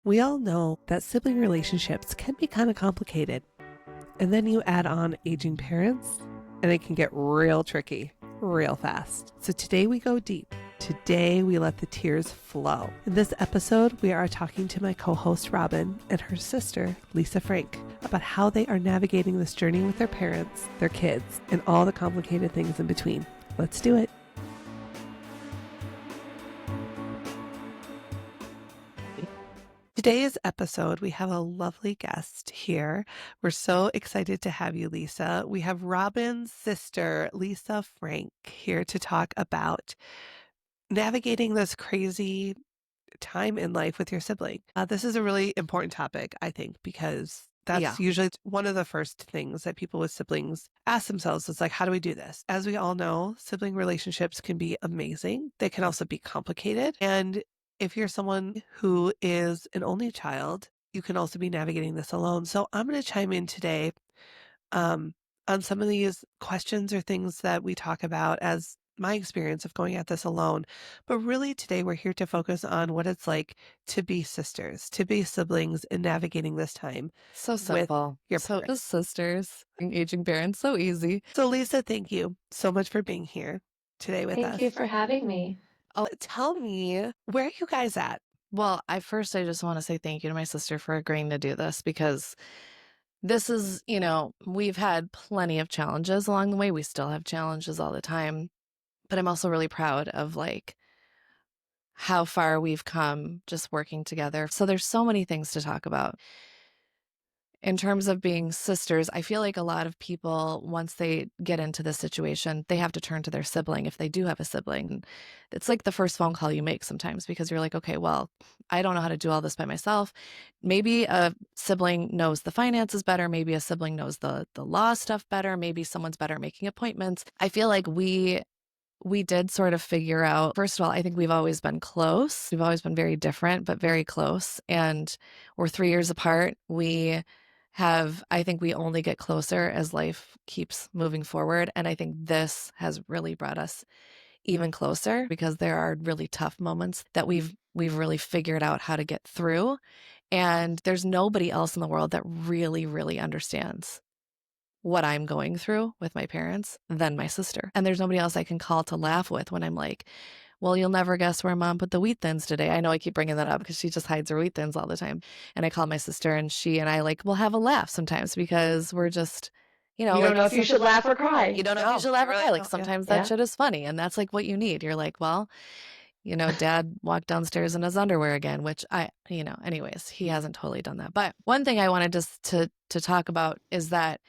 We all know that sibling relationships can be kind of complicated. And then you add on aging parents, and it can get real tricky, real fast. So today we go deep. Today we let the tears flow. In this episode, we are talking to my co-host Robyn and her sister, Eliesa Frank, about how they are navigating this journey with their parents, their kids, and all the complicated things in between. Let's do it. Today's episode, we have a lovely guest here. We're so excited to have you, Eliesa. We have Robyn's sister, Eliesa Frank, here to talk about navigating this crazy time in life with your sibling. This is a really important topic, I think, because that's usually one of the first things that people with siblings ask themselves is like, how do we do this? As we all know, sibling relationships can be amazing. They can also be complicated. And if you're someone who is an only child, you can also be navigating this alone. So I'm going to chime in today on some of these questions or things that we talk about as my experience of going at this alone. But really today we're here to focus on what it's like to be sisters, to be siblings and navigating this time. So simple. Your So parents. just sisters, aging parents, so easy. So Eliesa, thank you so much for being here today with us. Thank you for having me. Tell me, where are you guys at? Well, I just want to say thank you to my sister for agreeing to do this because this is, we've had plenty of challenges along the way. We still have challenges all the time, but I'm also really proud of how far we've come just working together. So there's so many things to talk about. In terms of being sisters, I feel like a lot of people, once they get into this situation, they have to turn to their sibling if they do have a sibling. It's like the first phone call you make sometimes because you're like, okay, well, I don't know how to do all this by myself. Maybe a sibling knows the finances better. Maybe a sibling knows the law stuff better. Maybe someone's better at making appointments. I feel like we did sort of figure out, first of all, I think we've always been close. We've always been very different, but very close. And we're 3 years apart. I think we only get closer as life keeps moving forward. And I think this has really brought us even closer because there are really tough moments that we've really figured out how to get through. And there's nobody else in the world that really, really understands what I'm going through with my parents than my sister. And there's nobody else I can call to laugh with when I'm like, well, you'll never guess where mom put the wheat thins today. I know I keep bringing that up because she just hides her wheat thins all the time. And I call my sister and she and I will have a laugh sometimes because we're just, you don't know if you should laugh or cry. You don't know if you should laugh or cry. Sometimes that shit is funny. And that's what you need. You're like, well, dad walked downstairs in his underwear again, which anyways, he hasn't totally done that. But one thing I wanted to talk about is that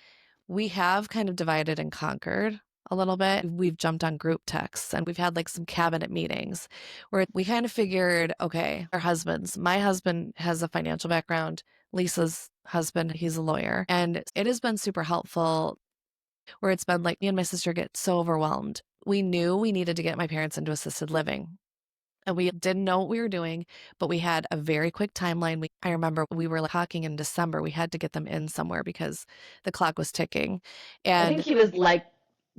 we have kind of divided and conquered a little bit. We've jumped on group texts and we've had some cabinet meetings where we kind of figured, okay, our husbands, my husband has a financial background, Lisa's husband, he's a lawyer. And it has been super helpful where it's been me and my sister get so overwhelmed. We knew we needed to get my parents into assisted living. And we didn't know what we were doing, but we had a very quick timeline. I remember we were talking in December. We had to get them in somewhere because the clock was ticking. And I think he was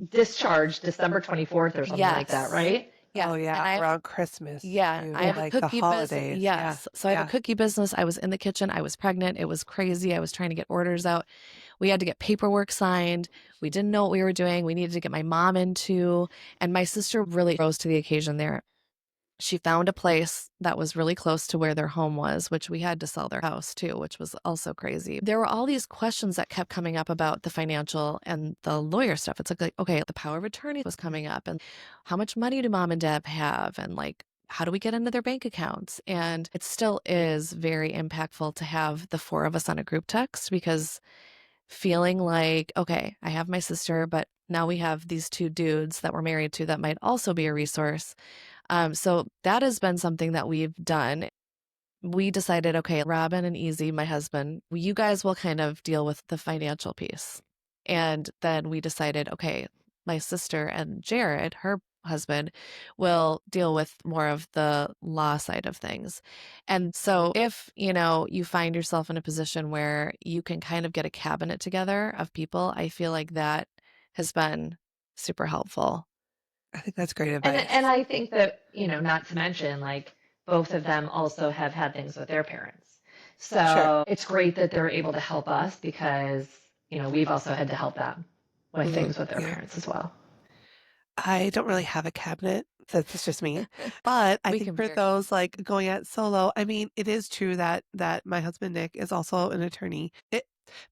discharged December 24th or something like that, right? Yeah. Oh, yeah. Around Christmas. Yeah. I have a cookie business. Yes. Yeah. So I have a cookie business. I was in the kitchen. I was pregnant. It was crazy. I was trying to get orders out. We had to get paperwork signed. We didn't know what we were doing. We needed to get my mom into. And my sister really rose to the occasion there. She found a place that was really close to where their home was, which we had to sell their house too, which was also crazy. There were all these questions that kept coming up about the financial and the lawyer stuff. It's okay, the power of attorney was coming up and how much money do mom and dad have? And how do we get into their bank accounts? And it still is very impactful to have the four of us on a group text because feeling okay, I have my sister, but now we have these two dudes that we're married to that might also be a resource. So that has been something that we've done. We decided, okay, Robyn and Easy, my husband, you guys will kind of deal with the financial piece. And then we decided, okay, my sister and Jared, her husband, will deal with more of the law side of things. And so if, you find yourself in a position where you can kind of get a cabinet together of people, I feel like that has been super helpful. I think that's great advice. And I think that, not to mention, both of them also have had things with their parents. Sure. So it's great that they're able to help us because, we've also had to help them with Mhm. things with their Yeah. parents as well. I don't really have a cabinet. That's just me. But I We think can for hear. those like going at solo, I mean, it is true that my husband Nick is also an attorney.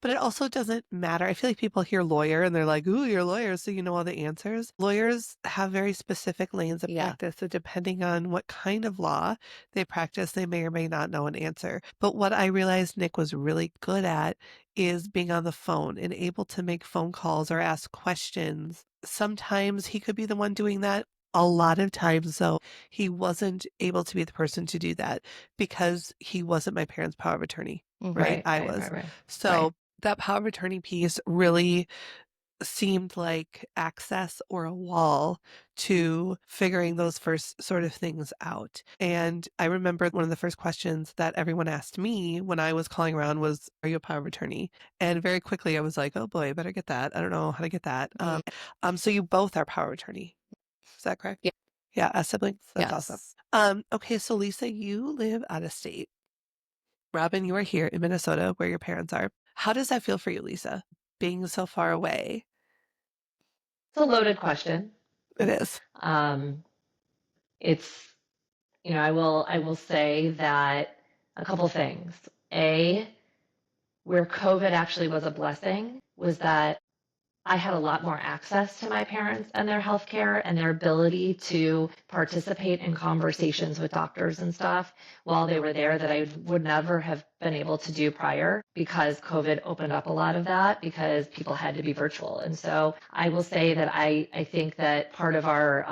But it also doesn't matter. I feel like people hear lawyer and they're like, "Ooh, you're a lawyer, so you know all the answers." Lawyers have very specific lanes of Yeah. practice, so depending on what kind of law they practice, they may or may not know an answer. But what I realized Nick was really good at is being on the phone and able to make phone calls or ask questions. Sometimes he could be the one doing that. A lot of times, though, he wasn't able to be the person to do that because he wasn't my parents' power of attorney, Mhm. right? Right, I right, right, was. right, right. So that power of attorney piece really seemed like access or a wall to figuring those first sort of things out. And I remember one of the first questions that everyone asked me when I was calling around was, "Are you a power of attorney?" And very quickly I was like, "Oh boy, I better get that. I don't know how to get that." Mm. So you both are power of attorney. Is that correct? Yeah. Yeah, as siblings. That's awesome. Yes. Okay, so Lisa, you live out of state. Robyn, you are here in Minnesota where your parents are. How does that feel for you, Lisa, being so far away? It's a loaded question. It is. Um, it's, I will say that a couple things. A, where COVID actually was a blessing was that I had a lot more access to my parents and their healthcare and their ability to participate in conversations with doctors and stuff while they were there that I would never have been able to do prior because COVID opened up a lot of that because people had to be virtual. And so I will say that I think that part of our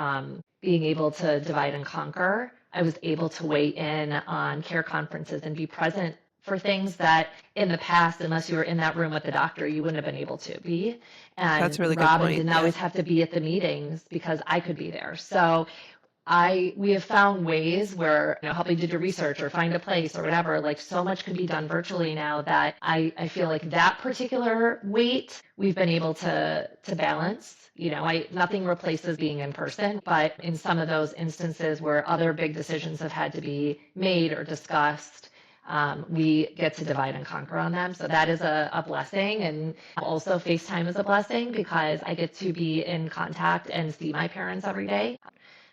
being able to divide and conquer, I was able to weigh in on care conferences and be present for things that in the past, unless you were in that room with the doctor, you wouldn't have been able to be. That's And a really good Robyn point. didn't Yeah, always have to be at the meetings because I could be there. So we have found ways where, helping to do research or find a place or whatever, like so much can be done virtually now that I feel like that particular weight we've been able to balance. Nothing replaces being in person, but in some of those instances where other big decisions have had to be made or discussed, we get to divide and conquer on them. So that is a blessing. And also FaceTime is a blessing because I get to be in contact and see my parents every day.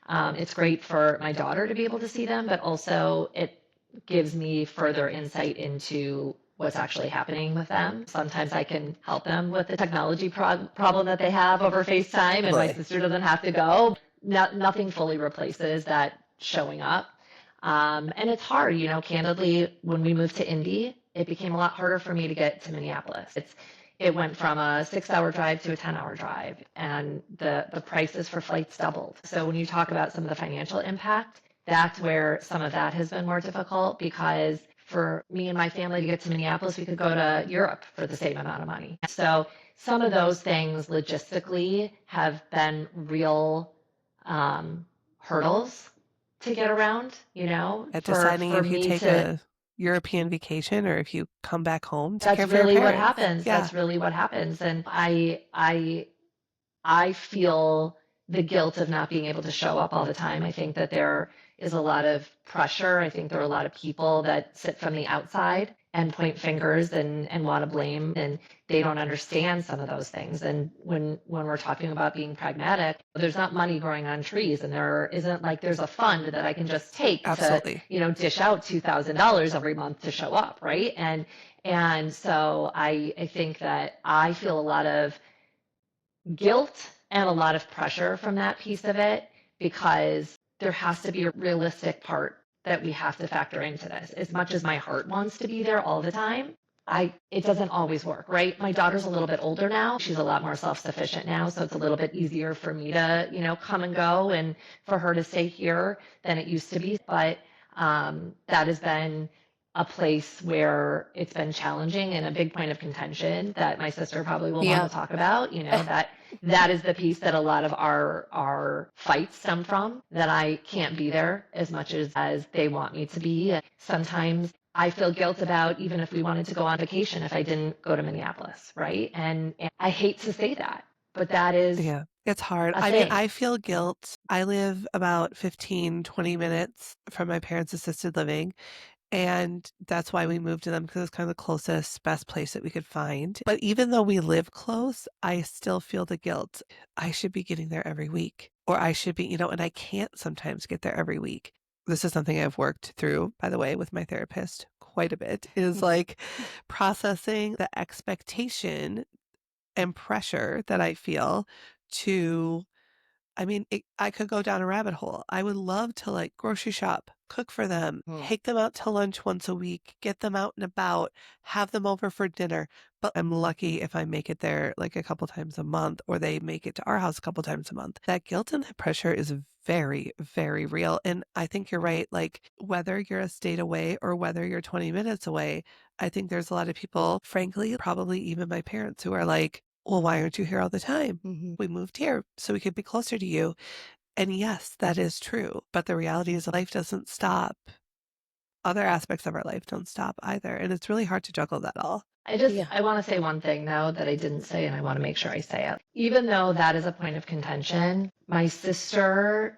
It's great for my daughter to be able to see them, but also it gives me further insight into what's actually happening with them. Sometimes I can help them with the technology problem that they have over FaceTime, and my totally. sister doesn't have to go. Nothing fully replaces that showing up. And it's hard, candidly, when we moved to Indy, it became a lot harder for me to get to Minneapolis. It went from a 6-hour drive to a 10-hour drive, and the prices for flights doubled. So when you talk about some of the financial impact, that's where some of that has been more difficult because for me and my family to get to Minneapolis, we could go to Europe for the same amount of money. So some of those things logistically have been real hurdles to get around, At for deciding for if you me take to. a European vacation or if you come back home to That's care for your really what parents. happens. Yeah, That's really what happens. And I feel the guilt of not being able to show up all the time. I think that there is a lot of pressure. I think there are a lot of people that sit from the outside and point fingers and want to blame, and they don't understand some of those things. And when we're talking about being pragmatic, there's not money growing on trees, and there isn't like there's a fund that I can just take to, absolutely. dish out $2,000 every month to show up, right? And so I think that I feel a lot of guilt and a lot of pressure from that piece of it because there has to be a realistic part that we have to factor into this. As much as my heart wants to be there all the time, it doesn't always work, right? My daughter's a little bit older now. She's a lot more self-sufficient now, so it's a little bit easier for me to, come and go and for her to stay here than it used to be. But that has been a place where it's been challenging and a big point of contention that my sister probably will want Yeah. to talk about, that is the piece that a lot of our fights stem from, that I can't be there as much as they want me to be. Sometimes I feel guilt about even if we wanted to go on vacation if I didn't go to Minneapolis, right? And I hate to say that, but that is Yeah, it's hard. a I mean, thing. I feel guilt. I live about 15, 20 minutes from my parents' assisted living. And that's why we moved to them because it's kind of the closest, best place that we could find. But even though we live close, I still feel the guilt. I should be getting there every week, or I should be, and I can't sometimes get there every week. This is something I've worked through, by the way, with my therapist quite a bit, is like processing the expectation and pressure that I feel to I could go down a rabbit hole. I would love to like grocery shop, cook for them, Mm. take them out to lunch once a week, get them out and about, have them over for dinner. But I'm lucky if I make it there like a couple times a month or they make it to our house a couple times a month. That guilt and that pressure is very, very real. And I think you're right. Like whether you're a state away or whether you're 20 minutes away, I think there's a lot of people, frankly, probably even my parents who are like, well, why aren't you here all the time? Mhm. We moved here so we could be closer to you. And yes, that is true. But the reality is life doesn't stop. Other aspects of our life don't stop either. And it's really hard to juggle that all. Yeah. I want to say one thing though that I didn't say, and I want to make sure I say it. Even though that is a point of contention, my sister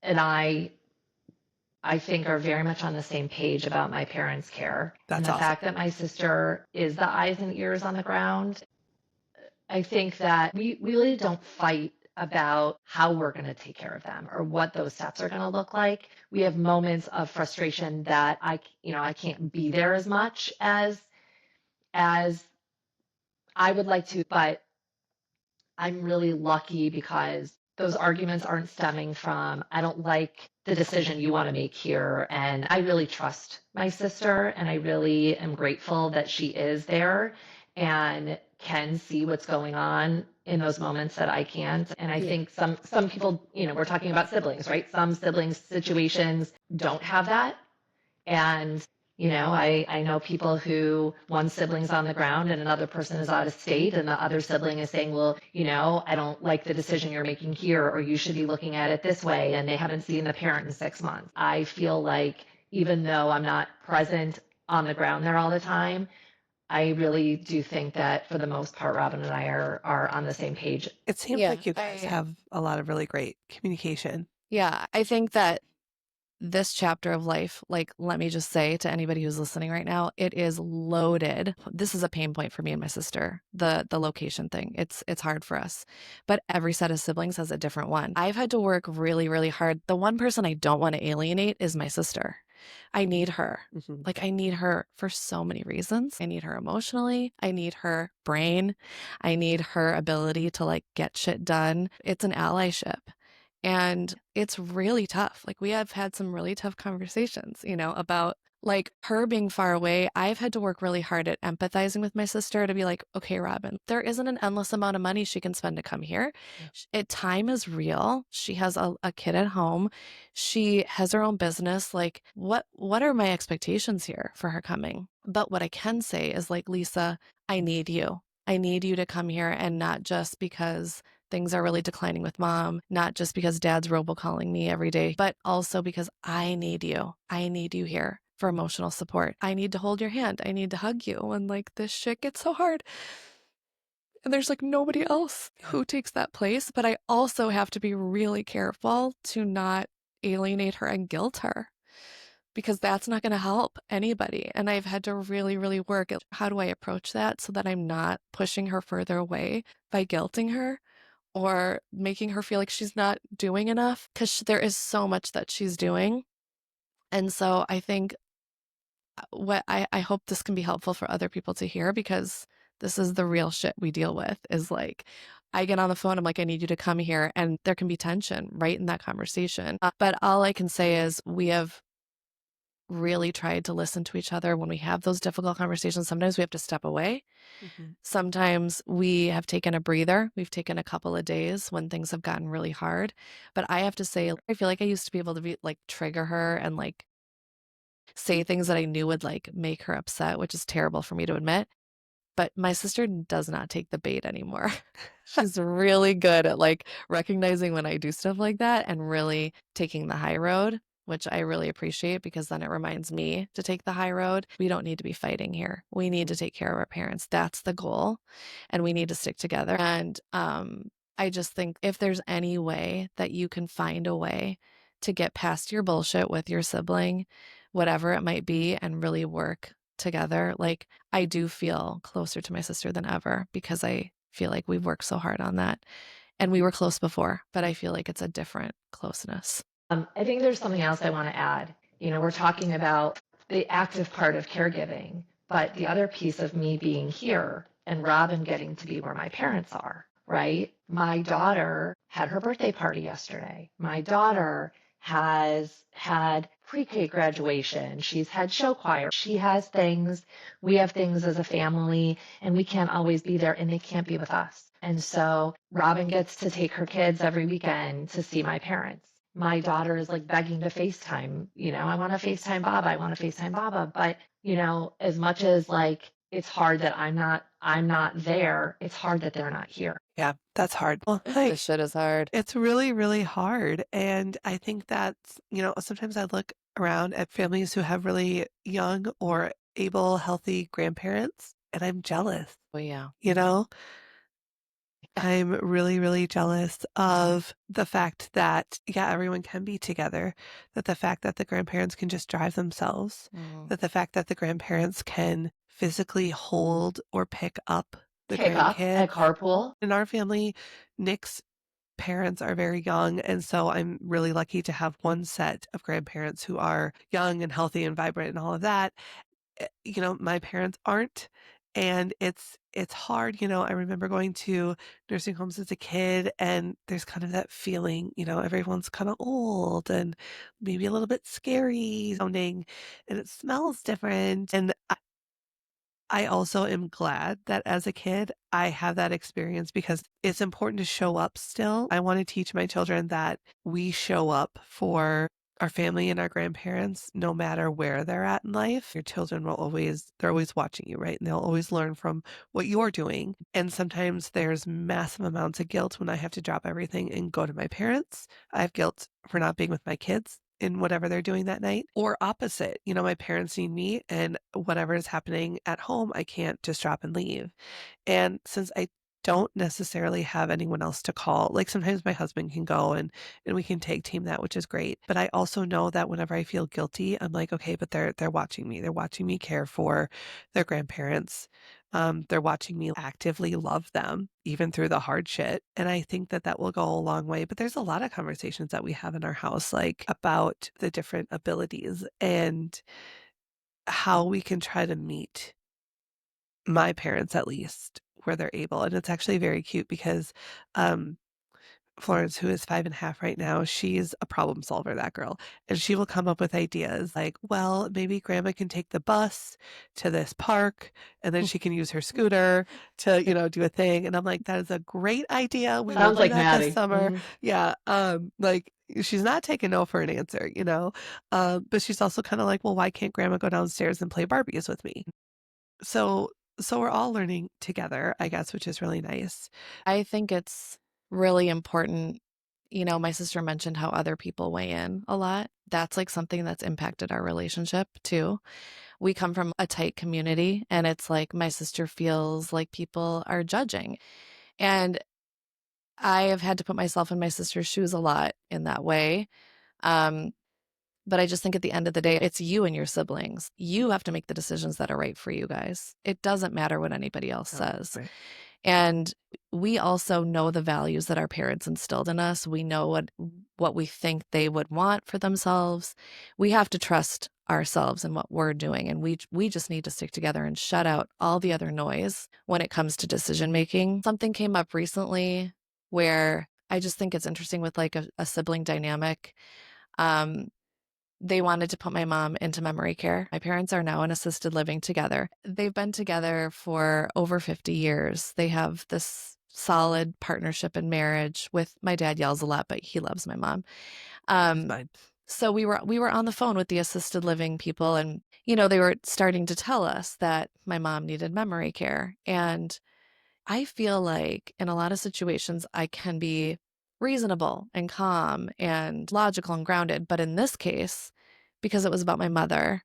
and I think are very much on the same page about my parents' care. And That's the awesome. fact that my sister is the eyes and ears on the ground, I think that we really don't fight about how we're going to take care of them or what those steps are going to look like. We have moments of frustration that I can't be there as much as I would like to, but I'm really lucky because those arguments aren't stemming from, I don't like the decision you want to make here. And I really trust my sister and I really am grateful that she is there and can see what's going on in those moments that I can't. And I Yeah. think some people, we're talking about siblings, right? Some siblings situations don't have that. And I know people who one sibling's on the ground and another person is out of state, and the other sibling is saying, well, I don't like the decision you're making here, or you should be looking at it this way, and they haven't seen the parent in 6 months. I feel like even though I'm not present on the ground there all the time, I really do think that for the most part, Robyn and I are on the same page. It seems Yeah. like you guys have a lot of really great communication. Yeah. I think that this chapter of life, like, let me just say to anybody who's listening right now, it is loaded. This is a pain point for me and my sister, the location thing. It's hard for us. But every set of siblings has a different one. I've had to work really, really hard. The one person I don't want to alienate is my sister. I need her. Mhm. Like, I need her for so many reasons. I need her emotionally. I need her brain. I need her ability to like get shit done. It's an allyship. And it's really tough. Like, we have had some really tough conversations, about like her being far away. I've had to work really hard at empathizing with my sister to be like, okay, Robyn, there isn't an endless amount of money she can spend to come here. Time is real. She has a kid at home. She has her own business. Like, what are my expectations here for her coming? But what I can say is like, Lisa, I need you. I need you to come here, and not just because things are really declining with mom, not just because dad's robocalling me every day, but also because I need you. I need you here for emotional support. I need to hold your hand. I need to hug you when like this shit gets so hard. And there's like nobody else who takes that place. But I also have to be really careful to not alienate her and guilt her, because that's not going to help anybody. And I've had to really, really work at how do I approach that so that I'm not pushing her further away by guilting her or making her feel like she's not doing enough, because there is so much that she's doing. And so I think what I hope this can be helpful for other people to hear, because this is the real shit we deal with, is like, I get on the phone, I'm like, I need you to come here. And there can be tension right in that conversation. But all I can say is we have really tried to listen to each other when we have those difficult conversations. Sometimes we have to step away. Mhm. Sometimes we have taken a breather. We've taken a couple of days when things have gotten really hard. But I have to say, I feel like I used to be able to be like trigger her and like say things that I knew would like make her upset, which is terrible for me to admit. But my sister does not take the bait anymore. She's really good at like recognizing when I do stuff like that and really taking the high road, which I really appreciate, because then it reminds me to take the high road. We don't need to be fighting here. We need to take care of our parents. That's the goal. And we need to stick together. And I just think if there's any way that you can find a way to get past your bullshit with your sibling, whatever it might be, and really work together, like, I do feel closer to my sister than ever because I feel like we've worked so hard on that. And we were close before, but I feel like it's a different closeness. I think there's something else I want to add. We're talking about the active part of caregiving, but the other piece of me being here and Robyn getting to be where my parents are, right? My daughter had her birthday party yesterday. My daughter has had pre-K graduation. She's had show choir. She has things. We have things as a family, and we can't always be there, and they can't be with us. And so Robyn gets to take her kids every weekend to see my parents. My daughter is like begging to FaceTime, I want to FaceTime Baba, I want to FaceTime Baba. But, as much as like it's hard that I'm not there, it's hard that they're not here. Yeah, that's hard. Well, This shit is hard. it's really, really hard. And I think that's, sometimes I look around at families who have really young or able, healthy grandparents, and I'm jealous, Oh, yeah. you know? I'm really, really jealous of the fact that, yeah, everyone can be together, that the fact that the grandparents can just drive themselves, Mhm. that the fact that the grandparents can physically hold or pick up the Pick up at grandkids. carpool. In our family, Nick's parents are very young, and so I'm really lucky to have one set of grandparents who are young and healthy and vibrant and all of that. My parents aren't, and it's hard. I remember going to nursing homes as a kid, and there's kind of that feeling, everyone's kind of old and maybe a little bit scary sounding, and it smells different. And I also am glad that as a kid, I have that experience because it's important to show up still. I want to teach my children that we show up for our family and our grandparents no matter where they're at in life. Your children they're always watching you, right? And they'll always learn from what you're doing. And sometimes there's massive amounts of guilt when I have to drop everything and go to my parents. I have guilt for not being with my kids in whatever they're doing that night, or opposite. My parents need me and whatever is happening at home, I can't just drop and leave. And since I don't necessarily have anyone else to call, like sometimes my husband can go and we can tag team that, which is great. But I also know that whenever I feel guilty, I'm like, okay, but they're watching me. They're watching me care for their grandparents. They're watching me actively love them, even through the hard shit. And I think that that will go a long way. But there's a lot of conversations that we have in our house, like about the different abilities and how we can try to meet my parents at least where they're able. And it's actually very cute because um Florence, who is 5.5 right now, she's a problem solver, that girl. And she will come up with ideas like, well, maybe grandma can take the bus to this park and then she can use her scooter to, do a thing. And I'm like, that is a great idea. We will Sounds do like that this Maddie. summer. Yeah. Like she's not taking no for an answer, but she's also kind of like, well, why can't grandma go downstairs and play Barbies with me? So so we're all learning together, I guess, which is really nice. I think it's really important. My sister mentioned how other people weigh in a lot. That's like something that's impacted our relationship too. We come from a tight community, and it's like my sister feels like people are judging. And I have had to put myself in my sister's shoes a lot in that way. Um, but I just think at the end of the day, it's you and your siblings. You have to make the decisions that are right for you guys. It doesn't matter what anybody else Oh, says. right. And we also know the values that our parents instilled in us. We know what we think they would want for themselves. We have to trust ourselves and what we're doing, and we just need to stick together and shut out all the other noise when it comes to decision making. Something came up recently where I just think it's interesting with like a sibling dynamic. Um, they wanted to put my mom into memory care. My parents are now in assisted living together. They've been together for over 50 years. They have this solid partnership and marriage with my dad yells a lot, but he loves my mom. That's Um, fine. so we were on the phone with the assisted living people, and they were starting to tell us that my mom needed memory care. And I feel like in a lot of situations, I can be reasonable and calm and logical and grounded. But in this case, because it was about my mother,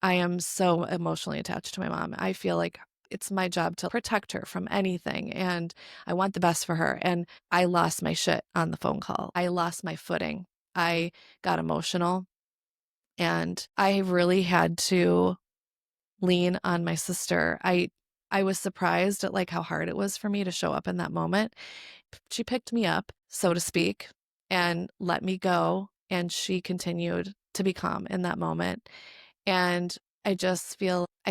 I am so emotionally attached to my mom. I feel like it's my job to protect her from anything, and I want the best for her. And I lost my shit on the phone call. I lost my footing. I got emotional. And I really had to lean on my sister. I was surprised at like how hard it was for me to show up in that moment. She picked me up, so to speak, and let me go, and she continued to be calm in that moment. And I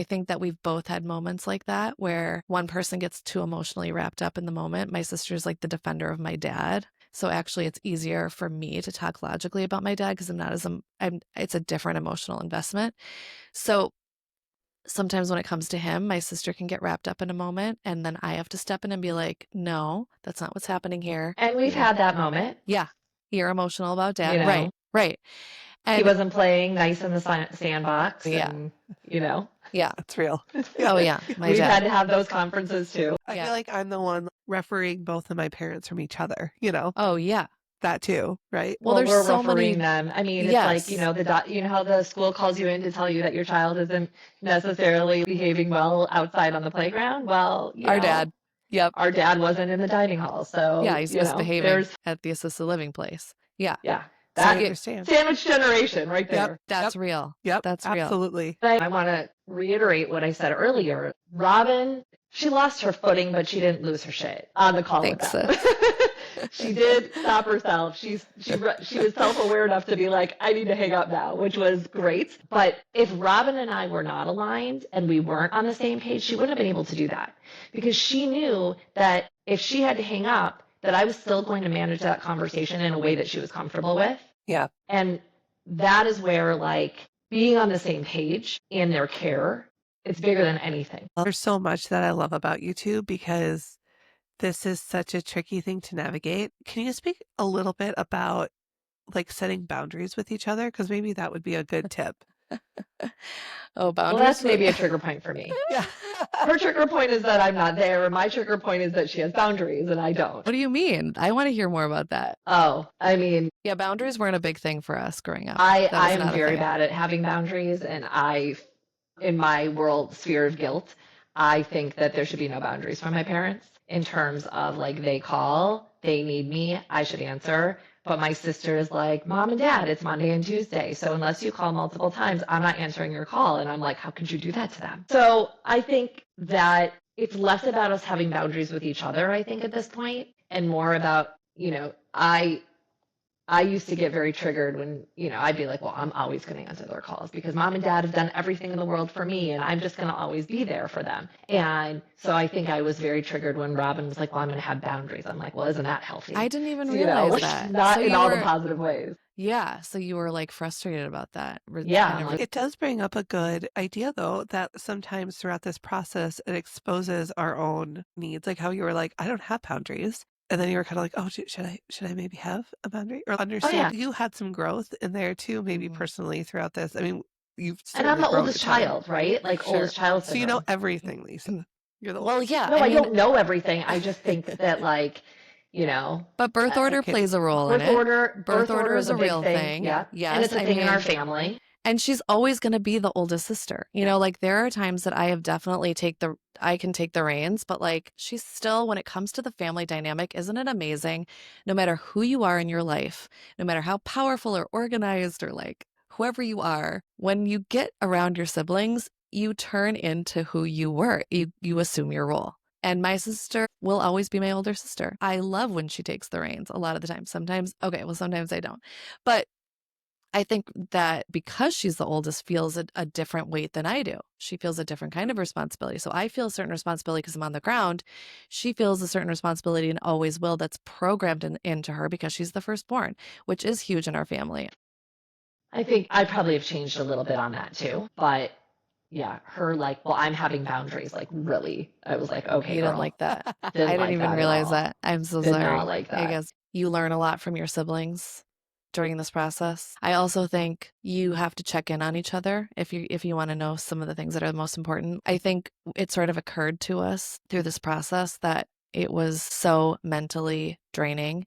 think that we've both had moments like that where one person gets too emotionally wrapped up in the moment. My sister's like the defender of my dad. So actually it's easier for me to talk logically about my dad because it's a different emotional investment. So sometimes when it comes to him, my sister can get wrapped up in a moment and then I have to step in and be like, no, that's not what's happening here. And we've had that moment, Yeah, you're emotional about you dad. Right, know. right. He And wasn't playing nice in the sandbox, yeah, and you know, yeah. That's real. Oh, yeah, my we've had dad. to have those conferences too. I Yeah. feel like I'm the one refereeing both of my parents from each other, you know, Oh, yeah. that too, right? Well, Well, there's we're so referring many. them. I mean, it's like, Yes, you know how the school calls you in to tell you that your child isn't necessarily behaving well outside on the playground. Well, our dad. Yep. our dad wasn't in the dining hall. Yeah, So, he's misbehaving there's, at the assisted living place. Yeah. yeah, I that understand. sandwich generation right Yep. there. Yep. That's real. Yep. That's real. Absolutely. I want to reiterate what I said earlier. Robyn, she lost her footing, but she didn't lose her shit on the call with Thanks, them. sis. She did stop herself. She was self-aware enough to be like, I need to hang up now, which was great. But if Robyn and I were not aligned and we weren't on the same page, she wouldn't have been able to do that because she knew that if she had to hang up, that I was still going to manage that conversation in a way that she was comfortable with. Yeah. And that is where like being on the same page in their care, it's bigger than anything. There's so much that I love about you two because this is such a tricky thing to navigate. Can you speak a little bit about like setting boundaries with each other? Because maybe that would be a good tip. Oh, Well, boundaries. that's maybe a trigger point for me. Yeah. Her trigger point is that I'm not there. My trigger point is that she has boundaries and I don't. What do you mean? I want to hear more about that. Oh, I mean, Yeah, boundaries weren't a big thing for us growing up. I That was am not a very thing. bad at having boundaries, and in my world sphere of guilt, I think that there should be no boundaries from my parents in terms of like they call, they need me, I should answer. But my sister is like, Mom and Dad, it's Monday and Tuesday. So unless you call multiple times, I'm not answering your call. And I'm like, how could you do that to them? So I think that it's less about us having boundaries with each other, I think, at this point, and more about, I used to get very triggered when, I'd be like, well, I'm always going to answer their calls because mom and dad have done everything in the world for me and I'm just going to always be there for them. And so I think I was very triggered when Robyn was like, well, I'm going to have boundaries. I'm like, well, isn't that healthy? I didn't even You know, realize like, that. not So in you all the were, positive ways. yeah, so you were like frustrated about that. Yeah, Kind I'm of like, It does bring up a good idea, though, that sometimes throughout this process, it exposes our own needs. Like how you were like, I don't have boundaries. And then you were kind of like, oh, should I maybe have a boundary or oh yeah. understand? You had some growth in there too, maybe Mhm. personally throughout this. I mean, you've And I'm certainly the grown a oldest ton. child, right? Like Sure. oldest child So you know syndrome. everything, Lisa. You're the Well, oldest. yeah, No, I I mean, don't know everything. I just think that like, you know, but birth order Okay. plays a role in birth it. order, Birth order is is a a big real thing. thing. Yeah. And Yes, it's a I thing in our mean, family. and she's always going to be the oldest sister. You know, like there are times that I have definitely I can take the reins, but like she's still, when it comes to the family dynamic, isn't it amazing? No matter who you are in your life, no matter how powerful or organized or like whoever you are, when you get around your siblings, you turn into who you were. You assume your role. And my sister will always be my older sister. I love when she takes the reins a lot of the time. Sometimes I don't. But I think that because she's the oldest feels a different weight than I do. She feels a different kind of responsibility. So I feel a certain responsibility because I'm on the ground. She feels a certain responsibility and always will that's programmed into her because she's the firstborn, which is huge in our family. I think I probably have changed a little bit on that too. But yeah, her like, well, I'm having boundaries. Like, really, I was like, okay, You didn't girl. like that. I Didn't didn't like even that at realize all. that. I'm so Did sorry. not like I that. guess you learn a lot from your siblings during this process. I also think you have to check in on each other if you want to know some of the things that are the most important. I think it sort of occurred to us through this process that it was so mentally draining.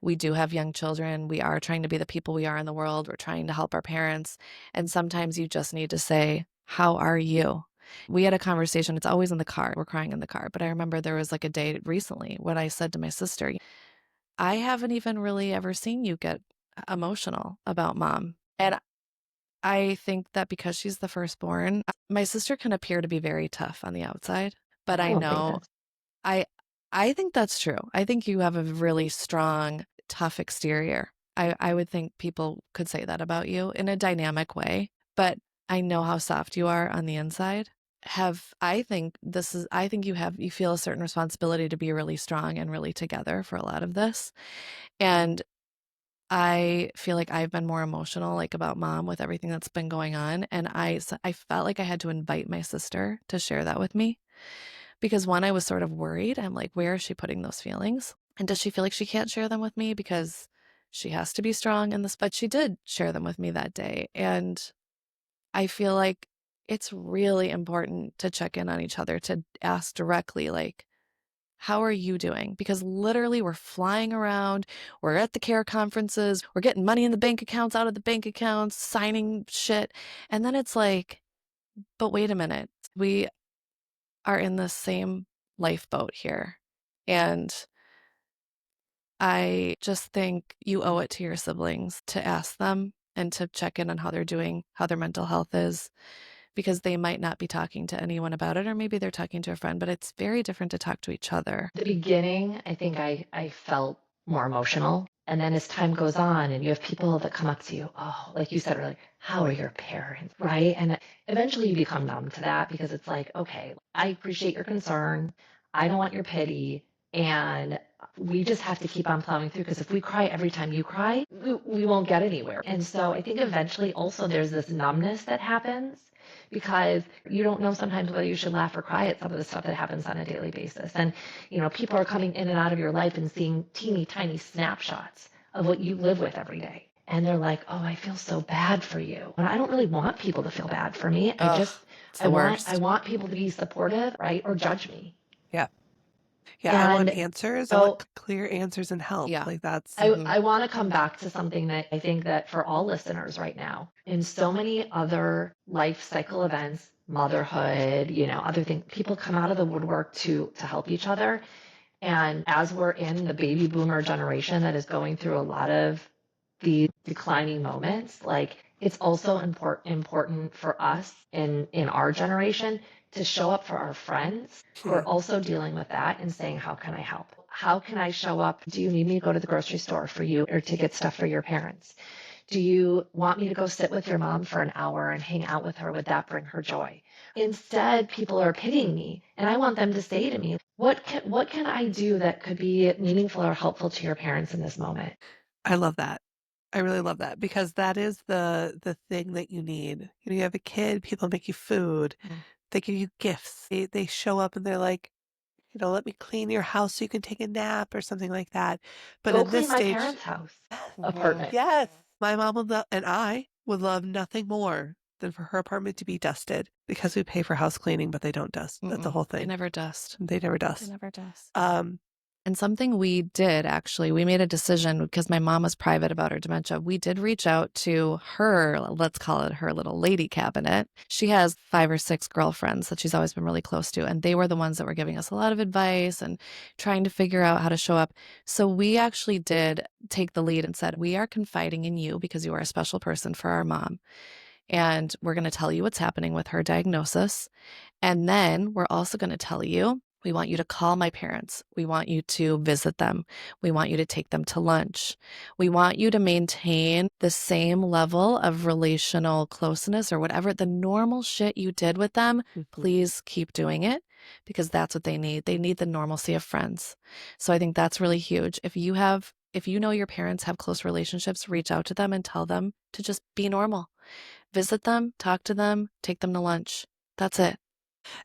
We do have young children. We are trying to be the people we are in the world. We're trying to help our parents. And sometimes you just need to say, how are you? We had a conversation. It's always in the car. We're crying in the car. But I remember there was like a day recently when I said to my sister, I haven't even really ever seen you get emotional about mom. And I think that because she's the firstborn, my sister can appear to be very tough on the outside, but I I don't think know that's I I think that's true. I think you have a really strong, tough exterior. I would think people could say that about you in a dynamic way, but I know how soft you are on the inside. I think you feel a certain responsibility to be really strong and really together for a lot of this. And I feel like I've been more emotional, like, about mom with everything that's been going on, and I felt like I had to invite my sister to share that with me because, one, I was sort of worried. I'm like, "Where is she putting those feelings? And does she feel like she can't share them with me because she has to be strong in this?" But she did share them with me that day, and I feel like it's really important to check in on each other, to ask directly, like, how are you doing? Because literally we're flying around, we're at the care conferences, we're getting money in the bank accounts, out of the bank accounts, signing shit. And then it's like, but wait a minute, we are in the same lifeboat here. And I just think you owe it to your siblings to ask them and to check in on how they're doing, how their mental health is, because they might not be talking to anyone about it, or maybe they're talking to a friend, but it's very different to talk to each other. the beginning. I think I felt more emotional. And then as time goes on and you have people that come up to you, oh, like you said earlier, how are your parents? Right. And eventually you become numb to that because it's like, okay, I appreciate your concern. I don't want your pity. And we just have to keep on plowing through because if we cry every time you cry, we won't get anywhere. And so I think eventually also there's this numbness that happens because you don't know sometimes whether you should laugh or cry at some of the stuff that happens on a daily basis. And, people are coming in and out of your life and seeing teeny tiny snapshots of what you live with every day. And they're like, oh, I feel so bad for you. And I don't really want people to feel bad for me. Ugh, it's I the want, I worst. want people to be supportive, right? Or judge me. Yeah. Yeah, I want And answers. I want so clear answers and help. Yeah. Like that's Mhm. I want to come back to something that I think that for all listeners right now, in so many other life cycle events, motherhood, other things, people come out of the woodwork to help each other. And as we're in the baby boomer generation that is going through a lot of the declining moments, like it's also important for us in our generation to show up for our friends who hmm. are also dealing with that and saying, how can I help? How can I show up? Do you need me to go to the grocery store for you or to get stuff for your parents? Do you want me to go sit with your mom for an hour and hang out with her? Would that bring her joy? Instead, people are pitying me, and I want them to say to me, what can I do that could be meaningful or helpful to your parents in this moment? I love that. I really love that because that is the thing that you need. You have a kid, people make you food, Mm. they give you gifts. They show up and they're like, let me clean your house so you can take a nap or something like that. But Go in this clean my stage, parents' house, Mhm. apartment. yes, my mom would and I would love nothing more than for her apartment to be dusted because we pay for house cleaning, but they don't dust. That's the Mm-mm. whole They thing. never dust. They never They dust. never dust. Um, And something we did actually, we made a decision because my mom was private about her dementia. We did reach out to her, let's call it her little lady cabinet. She has 5 or 6 girlfriends that she's always been really close to, and they were the ones that were giving us a lot of advice and trying to figure out how to show up. So we actually did take the lead and said, we are confiding in you because you are a special person for our mom. And we're going to tell you what's happening with her diagnosis. And then we're also going to tell you, we want you to call my parents. We want you to visit them. We want you to take them to lunch. We want you to maintain the same level of relational closeness or whatever the normal shit you did with them. mhm. Please keep doing it because that's what they need. They need the normalcy of friends. So I think that's really huge. If you know your parents have close relationships, reach out to them and tell them to just be normal. Visit them, talk to them, take them to lunch. That's it.